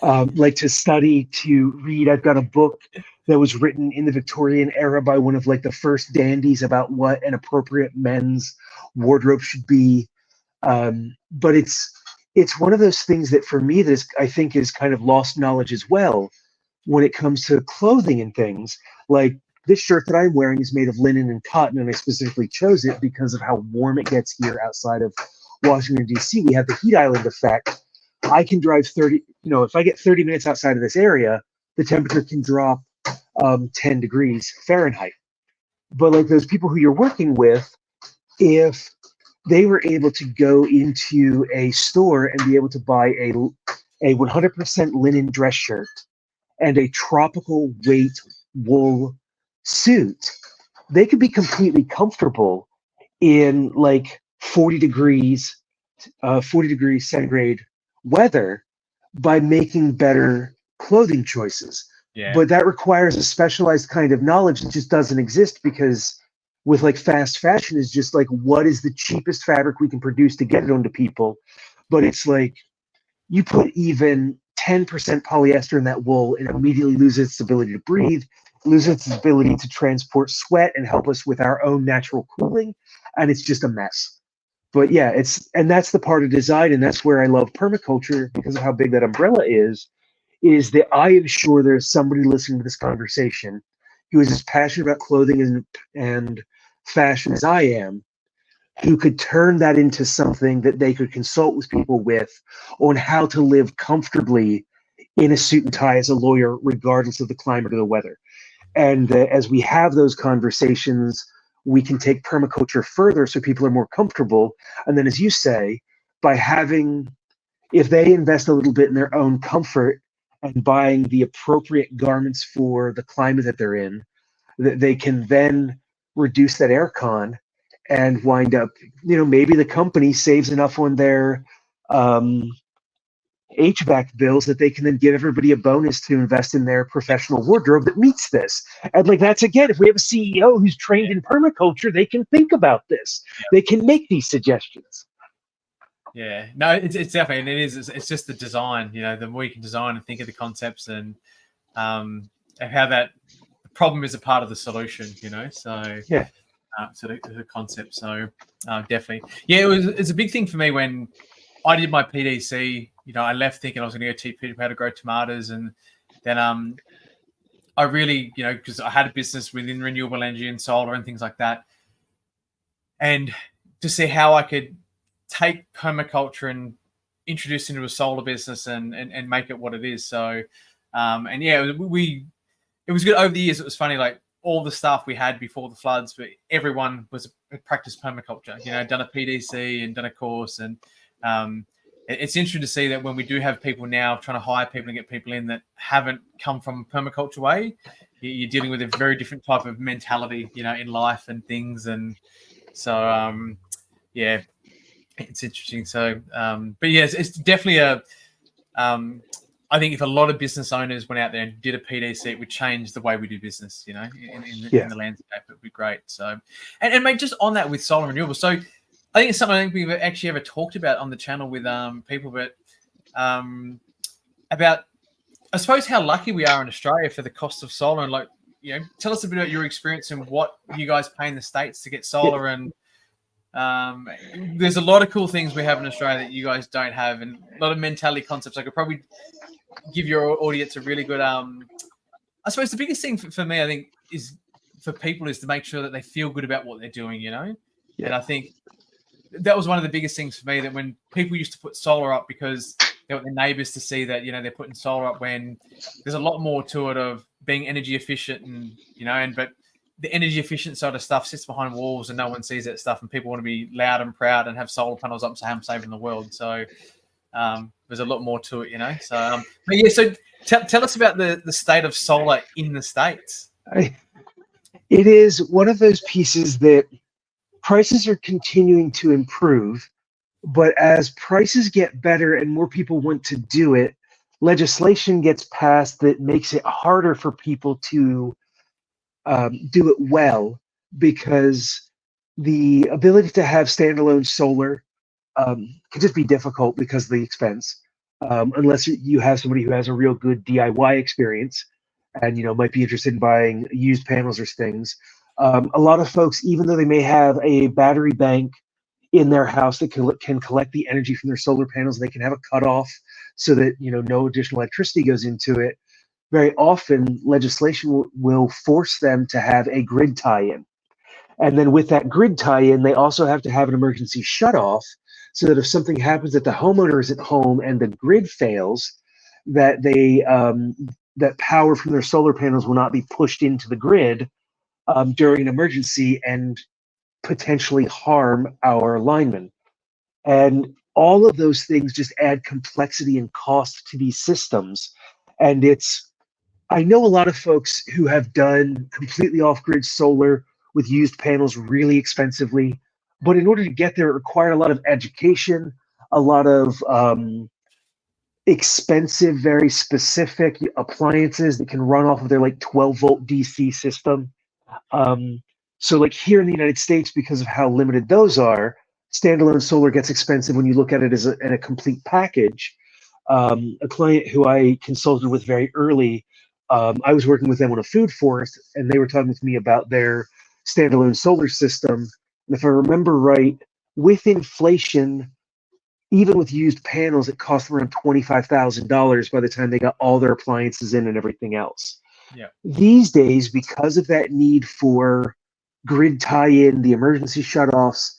S3: Like to study, to read. I've got a book that was written in the Victorian era by one of like the first dandies about what an appropriate men's wardrobe should be. But it's one of those things that for me, I think is kind of lost knowledge as well when it comes to clothing and things. Like this shirt that I'm wearing is made of linen and cotton, and I specifically chose it because of how warm it gets here outside of Washington, D.C. We have the heat island effect. I can drive 30, if I get 30 minutes outside of this area, the temperature can drop 10 degrees Fahrenheit. But like those people who you're working with, if they were able to go into a store and be able to buy a 100% linen dress shirt and a tropical weight wool suit, they could be completely comfortable in like 40 degrees centigrade weather by making better clothing choices.
S2: Yeah.
S3: But that requires a specialized kind of knowledge that just doesn't exist, because with like fast fashion is just like, what is the cheapest fabric we can produce to get it onto people? But it's like you put even 10% polyester in that wool and immediately loses its ability to breathe, loses its ability to transport sweat and help us with our own natural cooling, and it's just a mess. But yeah, that's the part of design, and that's where I love permaculture because of how big that umbrella is that I am sure there's somebody listening to this conversation who is as passionate about clothing and fashion as I am, who could turn that into something that they could consult with people with on how to live comfortably in a suit and tie as a lawyer, regardless of the climate or the weather. And as we have those conversations, we can take permaculture further so people are more comfortable. And then, as you say, if they invest a little bit in their own comfort and buying the appropriate garments for the climate that they're in, they can then reduce that air con and wind up, maybe the company saves enough on their HVAC bills that they can then give everybody a bonus to invest in their professional wardrobe that meets this. And like, that's again, if we have a CEO who's trained in permaculture, they can think about this. Yeah. They can make these suggestions.
S2: Yeah, no, it's definitely, and it's just the design, the more you can design and think of the concepts and how that the problem is a part of the solution, so
S3: yeah.
S2: So the concept. So definitely. Yeah, it's a big thing for me when I did my PDC. I left thinking I was going to go teach people how to grow tomatoes, and then I really, because I had a business within renewable energy and solar and things like that, and to see how I could take permaculture and introduce into a solar business and make it what it is. So, and yeah, it was good over the years. It was funny, like all the stuff we had before the floods, but everyone had practiced permaculture, done a PDC and done a course. And it's interesting to see that when we do have people now trying to hire people and get people in that haven't come from a permaculture way, you're dealing with a very different type of mentality, in life and things. And so, yeah, it's interesting. So, but yes, it's definitely I think if a lot of business owners went out there and did a PDC, it would change the way we do business, in the landscape. It would be great. So, and mate, just on that with solar and renewables. So I think it's something I think we've actually ever talked about on the channel with people, but about, I suppose, how lucky we are in Australia for the cost of solar. And like, tell us a bit about your experience and what you guys pay in the States to get solar. And there's a lot of cool things we have in Australia that you guys don't have, and a lot of mentality concepts. I could probably give your audience a really good I suppose the biggest thing for me, I think, is for people is to make sure that they feel good about what they're doing, and I think that was one of the biggest things for me, that when people used to put solar up because they want their neighbors to see that they're putting solar up, when there's a lot more to it of being energy efficient and but the energy efficient side of stuff sits behind walls and no one sees that stuff, and people want to be loud and proud and have solar panels up, so I'm saving the world. So there's a lot more to it, you know. So, but yeah. So tell us about the state of solar in the States.
S3: It is one of those pieces that prices are continuing to improve, but as prices get better and more people want to do it, legislation gets passed that makes it harder for people to do it well, because the ability to have standalone solar can just be difficult because of the expense, unless you have somebody who has a real good DIY experience and might be interested in buying used panels or things. A lot of folks, even though they may have a battery bank in their house that can collect the energy from their solar panels, they can have a cutoff so that no additional electricity goes into it. Very often, legislation will force them to have a grid tie-in. And then with that grid tie-in, they also have to have an emergency shutoff so that if something happens that the homeowner is at home and the grid fails, that that power from their solar panels will not be pushed into the grid during an emergency and potentially harm our linemen. And all of those things just add complexity and cost to these systems. And I know a lot of folks who have done completely off-grid solar with used panels really expensively, but in order to get there, it required a lot of education, a lot of expensive, very specific appliances that can run off of their 12-volt DC system. So here in the United States, because of how limited those are, standalone solar gets expensive when you look at it as a complete package. A client who I consulted with very early, I was working with them on a food forest, and they were talking with me about their standalone solar system. And if I remember right, with inflation, even with used panels, it cost them around $25,000 by the time they got all their appliances in and everything else.
S2: Yeah.
S3: These days, because of that need for grid tie-in, the emergency shutoffs,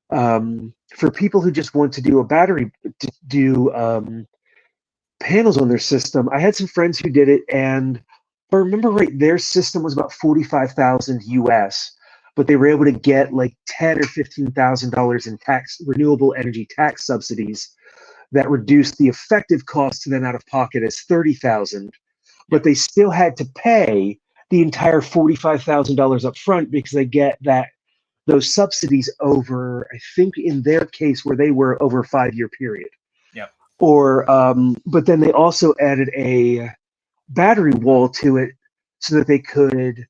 S3: for people who just want to do panels on their system. I had some friends who did it, and if I remember right, their system was about $45,000 US, but they were able to get $10,000 or $15,000 in renewable energy tax subsidies that reduced the effective cost to them out of pocket as $30,000, but they still had to pay the entire $45,000 up front because they get those subsidies over, I think in their case where they were, over a 5-year period. But then they also added a battery wall to it so that they could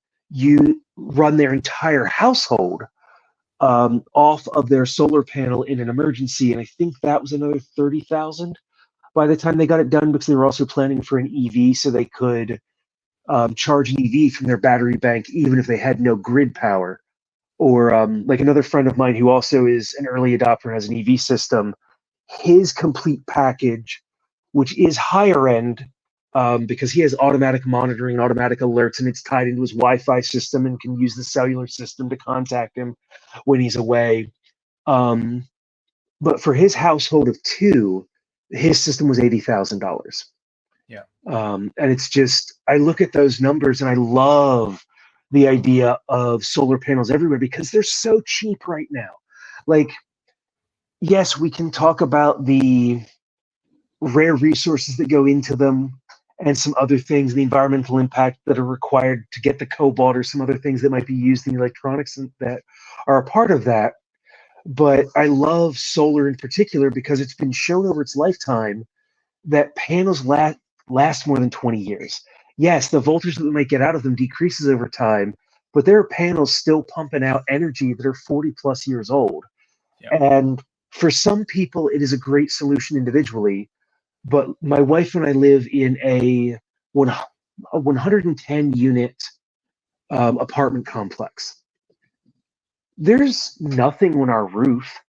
S3: run their entire household off of their solar panel in an emergency. And I think that was another $30,000 by the time they got it done, because they were also planning for an EV, so they could charge an EV from their battery bank even if they had no grid power. Or another friend of mine who also is an early adopter and has an EV system, his complete package, which is higher end, because he has automatic monitoring, automatic alerts, and it's tied into his Wi-Fi system and can use the cellular system to contact him when he's away. But for his household of 2, his system was $80,000.
S2: Yeah.
S3: And it's just, I look at those numbers and I love the idea of solar panels everywhere because they're so cheap right now. Yes, we can talk about the rare resources that go into them and some other things, the environmental impact that are required to get the cobalt or some other things that might be used in electronics that are a part of that. But I love solar in particular because it's been shown over its lifetime that panels last more than 20 years. Yes, the voltage that we might get out of them decreases over time, but there are panels still pumping out energy that are 40 plus years old. Yep. And for some people, it is a great solution individually, but my wife and I live in a 110 unit apartment complex. There's nothing on our roof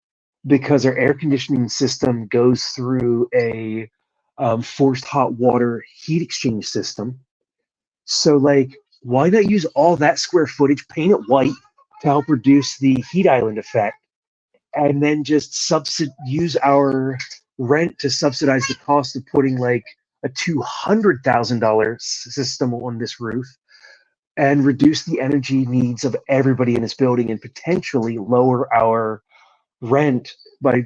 S3: because our air conditioning system goes through a forced hot water heat exchange system. So why not use all that square footage, paint it white to help reduce the heat island effect, and then just use our rent to subsidize the cost of putting a $200,000 system on this roof, and reduce the energy needs of everybody in this building and potentially lower our rent by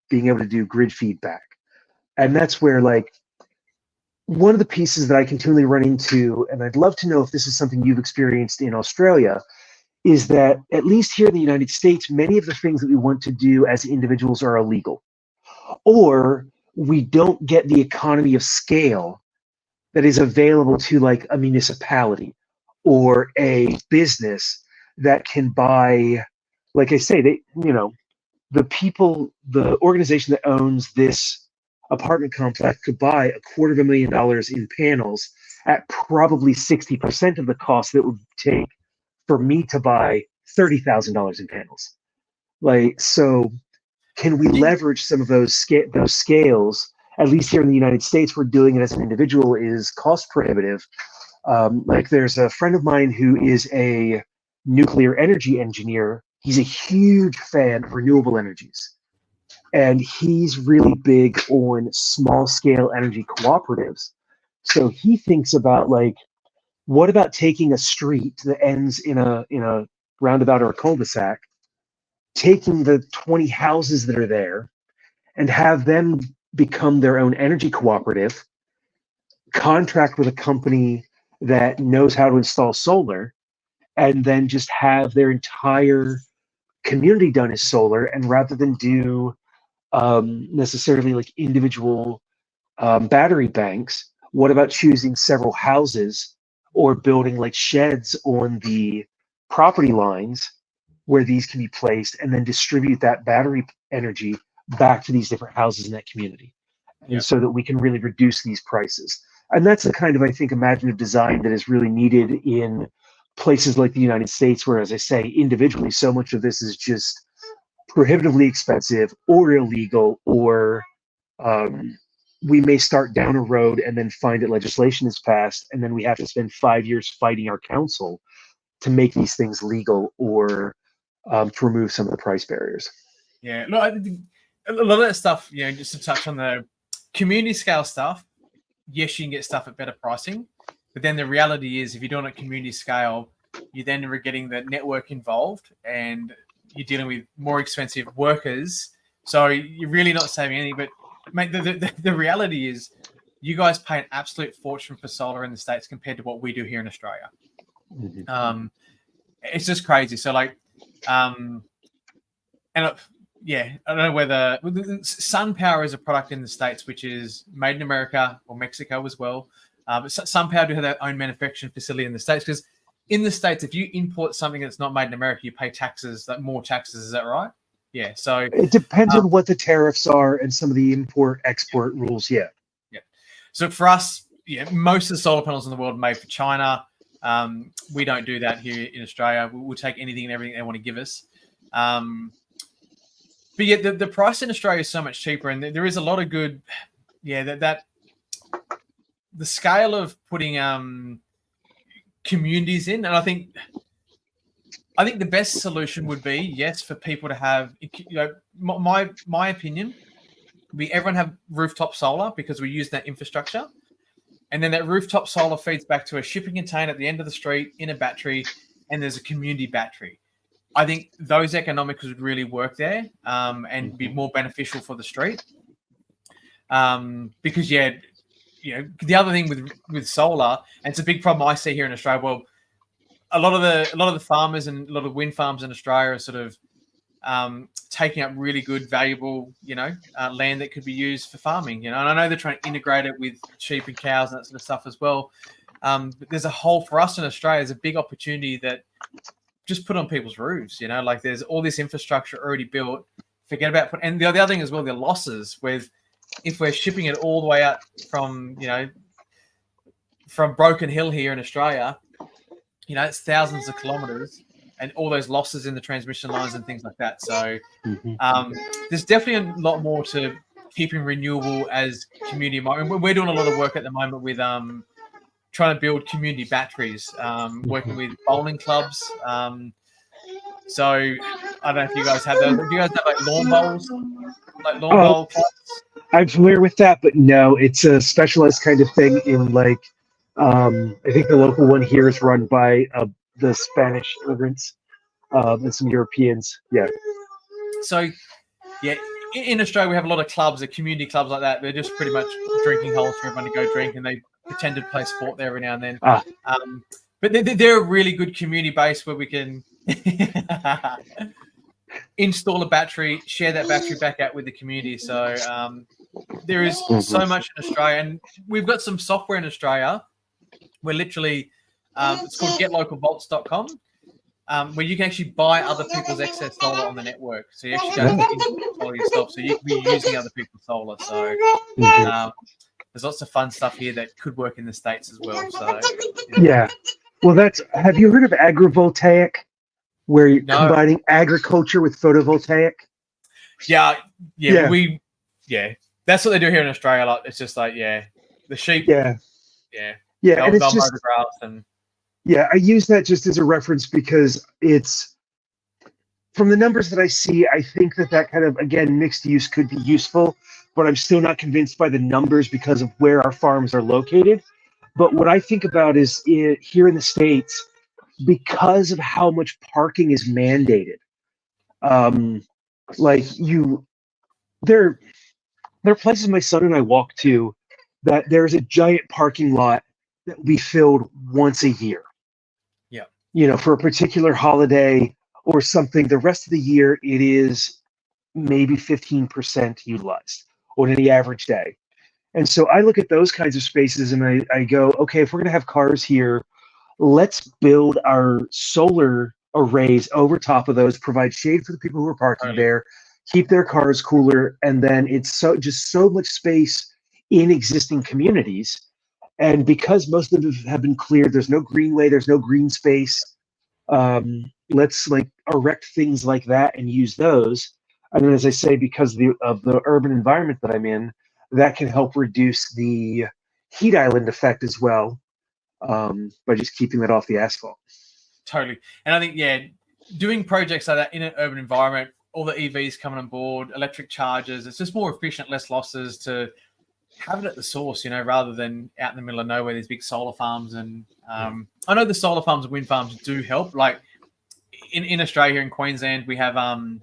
S3: being able to do grid feedback. And that's where, like, one of the pieces that I continually run into, and I'd love to know if this is something you've experienced in Australia, is that at least here in the United States, many of the things that we want to do as individuals are illegal, or we don't get the economy of scale that is available to like a municipality or a business that can buy, like I say, they, you know, the organization that owns this apartment complex could buy $250,000 in panels at probably 60% of the cost that it would take for me to buy $30,000 in panels. Like, so can we leverage some of those scales? At least here in the United States, we're doing it as an individual is cost prohibitive. Like, there's a friend of mine who is a nuclear energy engineer. He's a huge fan of renewable energies. And he's really big on small scale energy cooperatives. So he thinks about, like, what about taking a street that ends in a roundabout or a cul-de-sac, taking the 20 houses that are there and have them become their own energy cooperative, contract with a company that knows how to install solar, and then just have their entire community done as solar. And rather than do necessarily like individual battery banks, what about choosing several houses or building like sheds on the property lines where these can be placed, and then distribute that battery energy back to these different houses in that community, and so that we can really reduce these prices. And that's the kind of, I think, imaginative design that is really needed in places like the United States, where, as I say, individually, so much of this is just prohibitively expensive or illegal, or we may start down a road and then find that legislation is passed, and then we have to spend 5 years fighting our council to make these things legal, or to remove some of the price barriers.
S2: Yeah, look, I think a lot of that stuff, you know, just to touch on the community scale stuff, yes, you can get stuff at better pricing, but then the reality is, if you're doing it at community scale, you then are getting the network involved, and you're dealing with more expensive workers. So you're really not saving anything. But mate, the reality is, you guys pay an absolute fortune for solar in the States compared to what we do here in Australia. Mm-hmm. It's just crazy. So like, yeah, I don't know whether sun power is a product in the States which is made in America or Mexico as well. But sun power do have their own manufacturing facility in the States, because in the States, if you import something that's not made in America, you pay taxes, like more taxes. Is that right? Yeah. So
S3: it depends on what the tariffs are and some of the import-export rules. Yeah.
S2: Yeah. So for us, yeah, most of the solar panels in the world are made for China. We don't do that here in Australia. We'll take anything and everything they want to give us. But yeah, the price in Australia is so much cheaper, and there is a lot of good. Yeah, that the scale of putting communities in, and I think the best solution would be, yes, for people to have, you know, my opinion would be everyone have rooftop solar, because we use that infrastructure, and then that rooftop solar feeds back to a shipping container at the end of the street in a battery, and there's a community battery. I think those economics would really work there, and be more beneficial for the street. Because yeah, you know, the other thing with solar, and it's a big problem I see here in Australia. Well, a lot of the farmers and a lot of wind farms in Australia are sort of taking up really good, valuable, you know, land that could be used for farming. You know, and I know they're trying to integrate it with sheep and cows and that sort of stuff as well. But there's a whole, for us in Australia, there's a big opportunity that just put on people's roofs. You know, like there's all this infrastructure already built. Forget about and the other thing as well, the losses with. If we're shipping it all the way out from, you know, from Broken Hill here in Australia, you know, it's thousands of kilometers, and all those losses in the transmission lines and things like that. So there's definitely a lot more to keeping renewable as community. We're doing a lot of work at the moment with trying to build community batteries, working with bowling clubs. So I don't know if you guys have those. Do you guys have like lawn bowls? Like lawn bowl clubs?
S3: I'm familiar with that, but no, it's a specialized kind of thing in like I think the local one here is run by the Spanish immigrants and some Europeans. Yeah.
S2: So, yeah, in Australia, we have a lot of clubs, the community clubs like that. They're just pretty much drinking holes for everyone to go drink, and they pretend to play sport there every now and then. But they're a really good community base where we can install a battery, share that battery back out with the community. So there is so much in Australia, and we've got some software in Australia where literally it's called getlocalvolts.com. Where you can actually buy other people's excess solar on the network. So you actually don't install yourself. So you can be using other people's solar. So there's lots of fun stuff here that could work in the States as well. So
S3: yeah. Well, have you heard of agrivoltaic, where you're combining agriculture with photovoltaic?
S2: Yeah. That's what they do here in Australia. Like, it's just like, the sheep.
S3: Yeah.
S2: They'll
S3: and it's
S2: mow
S3: just
S2: the grass and.
S3: Yeah, I use that just as a reference because it's, from the numbers that I see, I think that kind of, again, mixed use could be useful, but I'm still not convinced by the numbers because of where our farms are located. But what I think about is here in the States, because of how much parking is mandated, there are places my son and I walk to that there's a giant parking lot that will be filled once a year. For a particular holiday or something. The rest of the year, it is maybe 15% utilized on any average day. And so I look at those kinds of spaces and I go, okay, if we're going to have cars here, let's build our solar arrays over top of those, provide shade for the people who are parking there, keep their cars cooler, and then it's so much space in existing communities. And because most of them have been cleared, there's no greenway, there's no green space. Let's erect things like that and use those. And then, as I say, because of the urban environment that I'm in, that can help reduce the heat island effect as well, by just keeping that off the asphalt.
S2: Totally. And I think, doing projects like that in an urban environment, all the EVs coming on board, electric chargers, it's just more efficient, less losses to have it at the source, rather than out in the middle of nowhere, these big solar farms. And I know the solar farms and wind farms do help. Like in Australia, in Queensland, we have a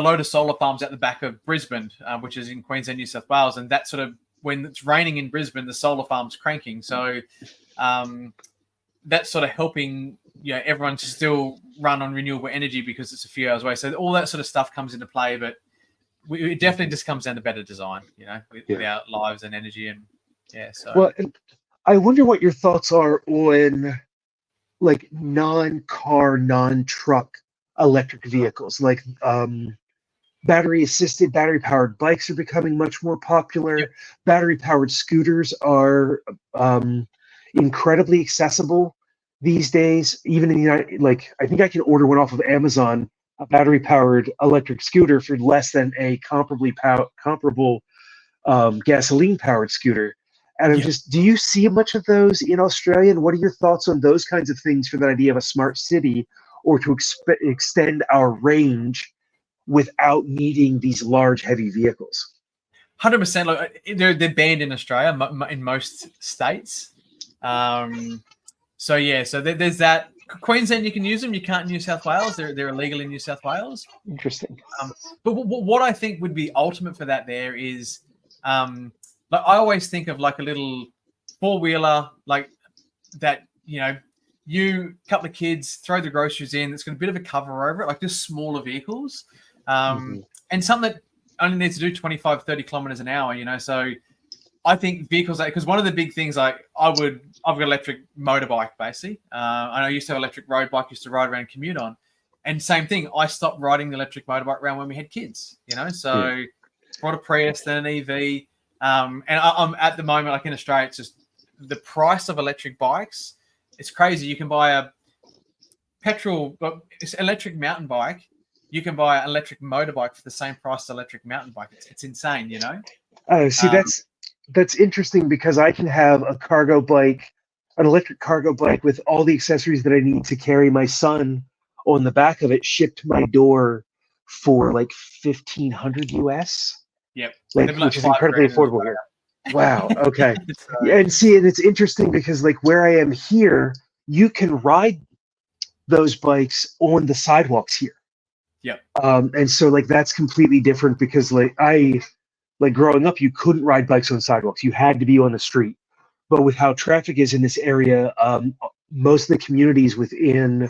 S2: load of solar farms at the back of Brisbane, which is in Queensland, New South Wales. And that sort of, when it's raining in Brisbane, the solar farm's cranking. So that's sort of helping, everyone still run on renewable energy because it's a few hours away. So all that sort of stuff comes into play, but it definitely just comes down to better design, with our lives and energy. And so. Well,
S3: I wonder what your thoughts are on non-car, non-truck electric vehicles, battery-assisted, battery-powered bikes are becoming much more popular. Yep. Battery-powered scooters are incredibly accessible these days. Even in the United, I think I can order one off of Amazon, a battery-powered electric scooter for less than a comparable gasoline-powered scooter. And I'm do you see much of those in Australia? And what are your thoughts on those kinds of things for that idea of a smart city, or to extend our range without needing these large, heavy vehicles?
S2: 100%. Look, they're banned in Australia in most states. So there's that. Queensland, you can use them. You can't in New South Wales. They're illegal in New South Wales.
S3: Interesting.
S2: But what I think would be ultimate for that there is, I always think of a little four-wheeler, that, you couple of kids, throw the groceries in. It's got a bit of a cover over it, just smaller vehicles, and something that only needs to do 25, 30 kilometers an hour. So I think vehicles because one of the big things I've got an electric motorbike basically. I used to have an electric road bike, used to ride around and commute on, and same thing. I stopped riding the electric motorbike around when we had kids. So brought a Prius, then an EV, and I'm at the moment in Australia. It's just the price of electric bikes. It's crazy. You can buy a electric mountain bike. You can buy an electric motorbike for the same price as an electric mountain bike. It's insane,
S3: See, that's interesting because I can have an electric cargo bike with all the accessories that I need to carry my son on the back of it, shipped to my door for $1,500 US.
S2: Yep.
S3: Which is incredibly affordable here. Wow. Okay.
S2: So,
S3: Yeah, and see, and it's interesting because like where I am here, you can ride those bikes on the sidewalks here.
S2: yeah,
S3: And so like that's completely different because like growing up, you couldn't ride bikes on sidewalks. You had to be on the street. But with how traffic is in this area, most of the communities within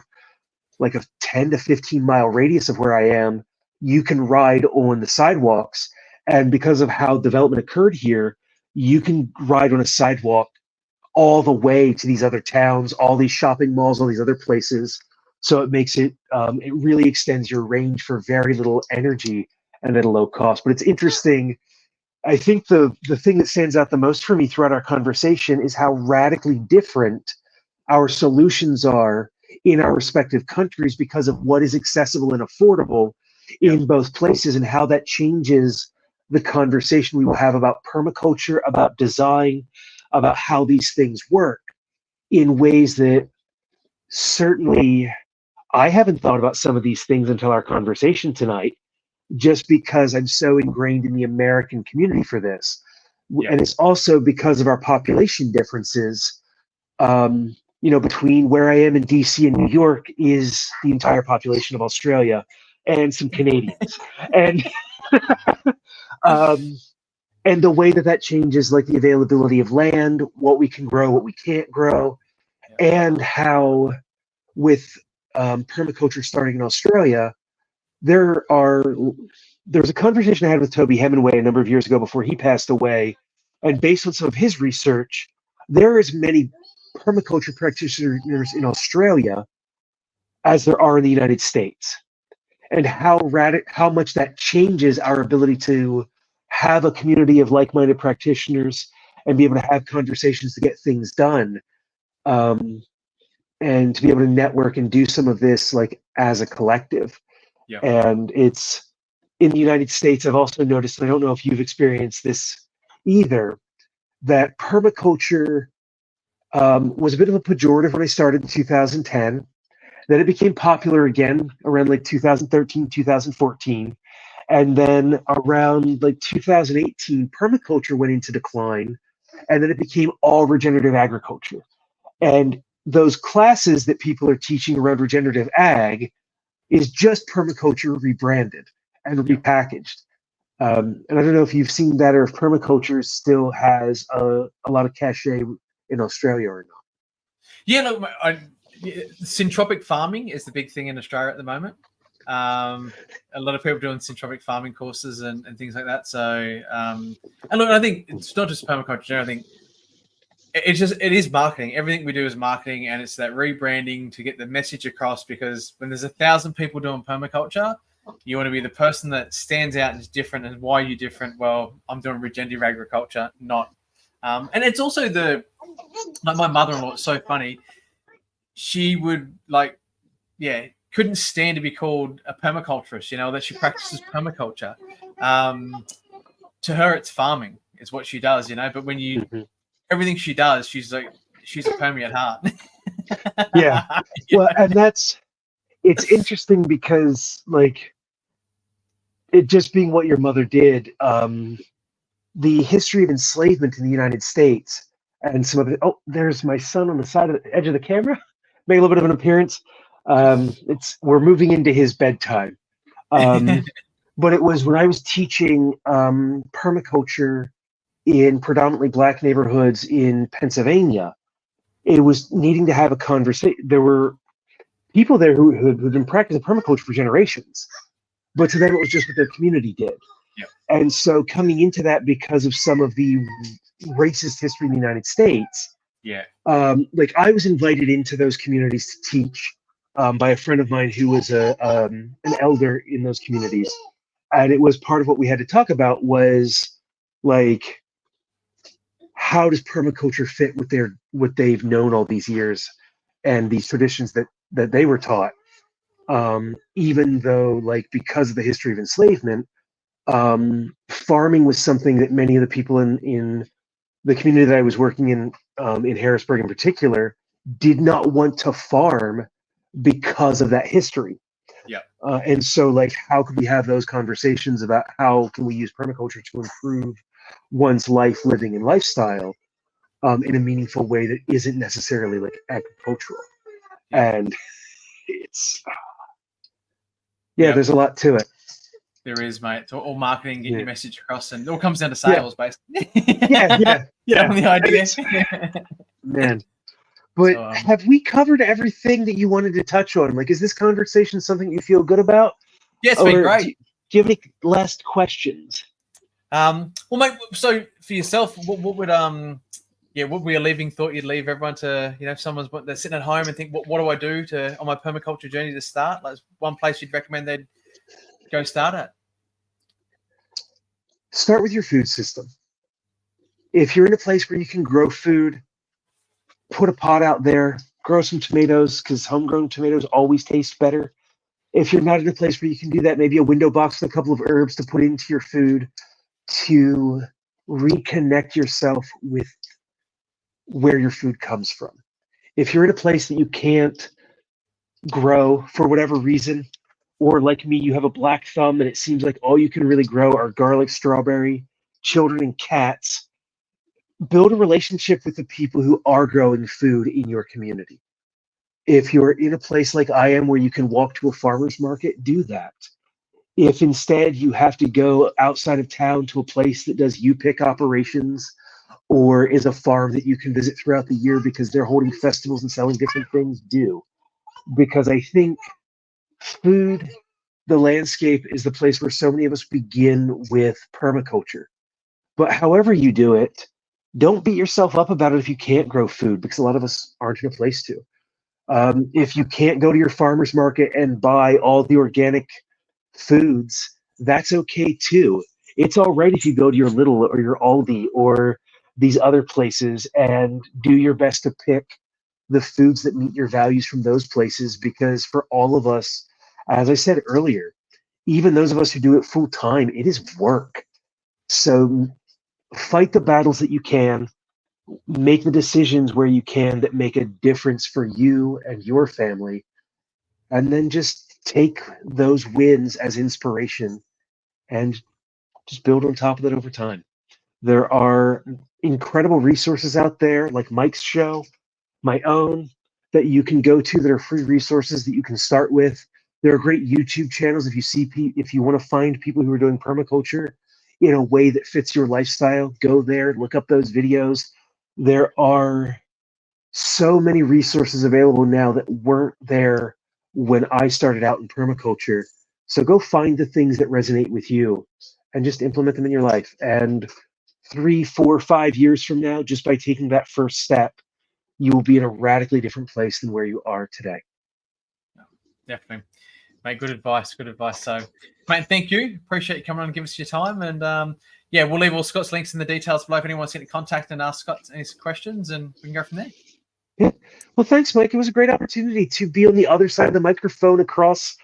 S3: like a 10 to 15 mile radius of where I am, you can ride on the sidewalks. And because of how development occurred here, you can ride on a sidewalk all the way to these other towns, all these shopping malls, all these other places. So it makes it really extends your range for very little energy and at a low cost. But it's interesting. I think the thing that stands out the most for me throughout our conversation is how radically different our solutions are in our respective countries because of what is accessible and affordable in both places and how that changes the conversation we will have about permaculture, about design, about how these things work in ways that certainly I haven't thought about some of these things until our conversation tonight, just because I'm so ingrained in the American community for this.
S2: Yeah.
S3: And it's also because of our population differences. Between where I am in DC and New York is the entire population of Australia and some Canadians. And and the way that changes like the availability of land, what we can grow, what we can't grow, and how with permaculture starting in Australia, there was a conversation I had with Toby Hemingway a number of years ago before he passed away, and based on some of his research, there are as many permaculture practitioners in Australia as there are in the United States, and how much that changes our ability to have a community of like-minded practitioners and be able to have conversations to get things done, and to be able to network and do some of this like as a collective.
S2: yeah,
S3: And it's in the United States, I've also noticed, and I don't know if you've experienced this either, that permaculture was a bit of a pejorative when I started in 2010. Then it became popular again around like 2013, 2014. And then around like 2018, permaculture went into decline. And then it became all regenerative agriculture. And those classes that people are teaching around regenerative ag is just permaculture rebranded and repackaged. And I don't know if you've seen that or if permaculture still has a lot of cachet in Australia or not.
S2: Yeah, look, syntropic farming is the big thing in Australia at the moment. A lot of people doing syntropic farming courses and things like that. So, and look, I think it's not just permaculture. I think it is marketing. Everything we do is marketing, and it's that rebranding to get the message across. Because when there's 1,000 people doing permaculture, you want to be the person that stands out and is different. And why you're different? Well, I'm doing regenerative agriculture, not. And it's also like my mother-in-law. It's so funny. She would couldn't stand to be called a permaculturist. That she practices permaculture. To her, it's farming. It's what she does. But when you everything she does, she's a permie at heart.
S3: Yeah. Well, and it's interesting because like it just being what your mother did, the history of enslavement in the United States and some of it. Oh, there's my son on the side of the edge of the camera. Made a little bit of an appearance. We're moving into his bedtime. But it was when I was teaching permaculture in predominantly Black neighborhoods in Pennsylvania. It was needing to have a conversation. There were people there who had been practicing permaculture for generations, but to them it was just what their community did.
S2: Yeah.
S3: And so coming into that because of some of the racist history in the United States, like I was invited into those communities to teach by a friend of mine who was an elder in those communities. And it was part of what we had to talk about was like, how does permaculture fit with what they've known all these years and these traditions that they were taught? Even though, like, because of the history of enslavement, farming was something that many of the people in the community that I was working in Harrisburg in particular, did not want to farm because of that history.
S2: Yeah.
S3: And so, like, how could we have those conversations about how can we use permaculture to improve one's life, living, and lifestyle in a meaningful way that isn't necessarily like agricultural. And it's there's a lot to it.
S2: There is, mate. It's all marketing, getting your message across, and it all comes down to sales, basically.
S3: Yeah.
S2: The idea.
S3: Man. But have we covered everything that you wanted to touch on? Like, is this conversation something you feel good about?
S2: Yeah, it's been great.
S3: Do you have any last questions?
S2: Well, mate, so for yourself, what would what were your leaving thought you'd leave everyone to, if someone's they're sitting at home and think, what do I do on my permaculture journey to start? Like, one place you'd recommend they'd go start at?
S3: Start with your food system. If you're in a place where you can grow food, put a pot out there, grow some tomatoes, because homegrown tomatoes always taste better. If you're not in a place where you can do that, maybe a window box with a couple of herbs to put into your food to reconnect yourself with where your food comes from. If you're in a place that you can't grow for whatever reason, or like me, you have a black thumb and it seems like all you can really grow are garlic, strawberry, children, and cats, build a relationship with the people who are growing food in your community. If you're in a place like I am where you can walk to a farmer's market, do that. If instead you have to go outside of town to a place that does U-pick operations or is a farm that you can visit throughout the year because they're holding festivals and selling different things, do. Because I think food, the landscape, is the place where so many of us begin with permaculture. But however you do it, don't beat yourself up about it if you can't grow food, because a lot of us aren't in a place to. If you can't go to your farmer's market and buy all the organic foods, that's okay too. It's all right if you go to your Lidl or your Aldi or these other places and do your best to pick the foods that meet your values from those places, because for all of us, as I said earlier, even those of us who do it full time, it is work. So fight the battles that you can, make the decisions where you can that make a difference for you and your family, and then just take those wins as inspiration and just build on top of that over time. There are incredible resources out there like Mike's show, my own, that you can go to that are free resources that you can start with. There are great YouTube channels if you want to find people who are doing permaculture in a way that fits your lifestyle. Go there, look up those videos. There are so many resources available now that weren't there when I started out in permaculture. So go find the things that resonate with you and just implement them in your life. And 3, 4, 5 years from now, just by taking that first step, you will be in a radically different place than where you are today.
S2: Definitely. Mate, good advice. So, mate, thank you. Appreciate you coming on and giving us your time. And we'll leave all Scott's links in the details below if anyone wants to get in contact and ask Scott any questions, and we can go from there.
S3: Yeah. Well, thanks, Mike. It was a great opportunity to be on the other side of the microphone across,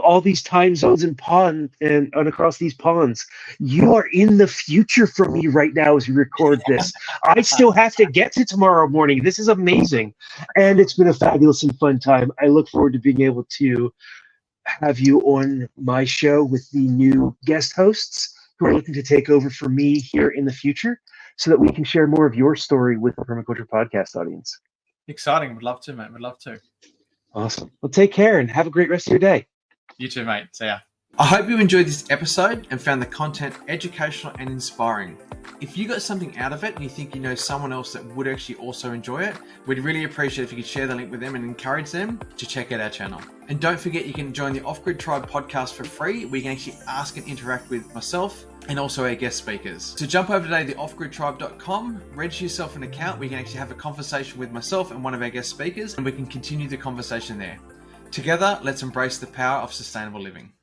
S3: all these time zones and across these ponds. You are in the future for me right now as we record this. I still have to get to tomorrow morning. This is amazing. And it's been a fabulous and fun time. I look forward to being able to have you on my show with the new guest hosts who are looking to take over for me here in the future, so that we can share more of your story with the Permaculture Podcast audience.
S2: Exciting. Would love to, mate. Would love to.
S3: Awesome. Well, take care and have a great rest of your day.
S2: You too, mate. See ya. I hope you enjoyed this episode and found the content educational and inspiring. If you got something out of it and you think you know someone else that would actually also enjoy it, we'd really appreciate if you could share the link with them and encourage them to check out our channel. And don't forget, you can join the Off-Grid Tribe podcast for free, where you can actually ask and interact with myself and also our guest speakers. So jump over today to offgridtribe.com, register yourself an account where you can actually have a conversation with myself and one of our guest speakers, and we can continue the conversation there. Together, let's embrace the power of sustainable living.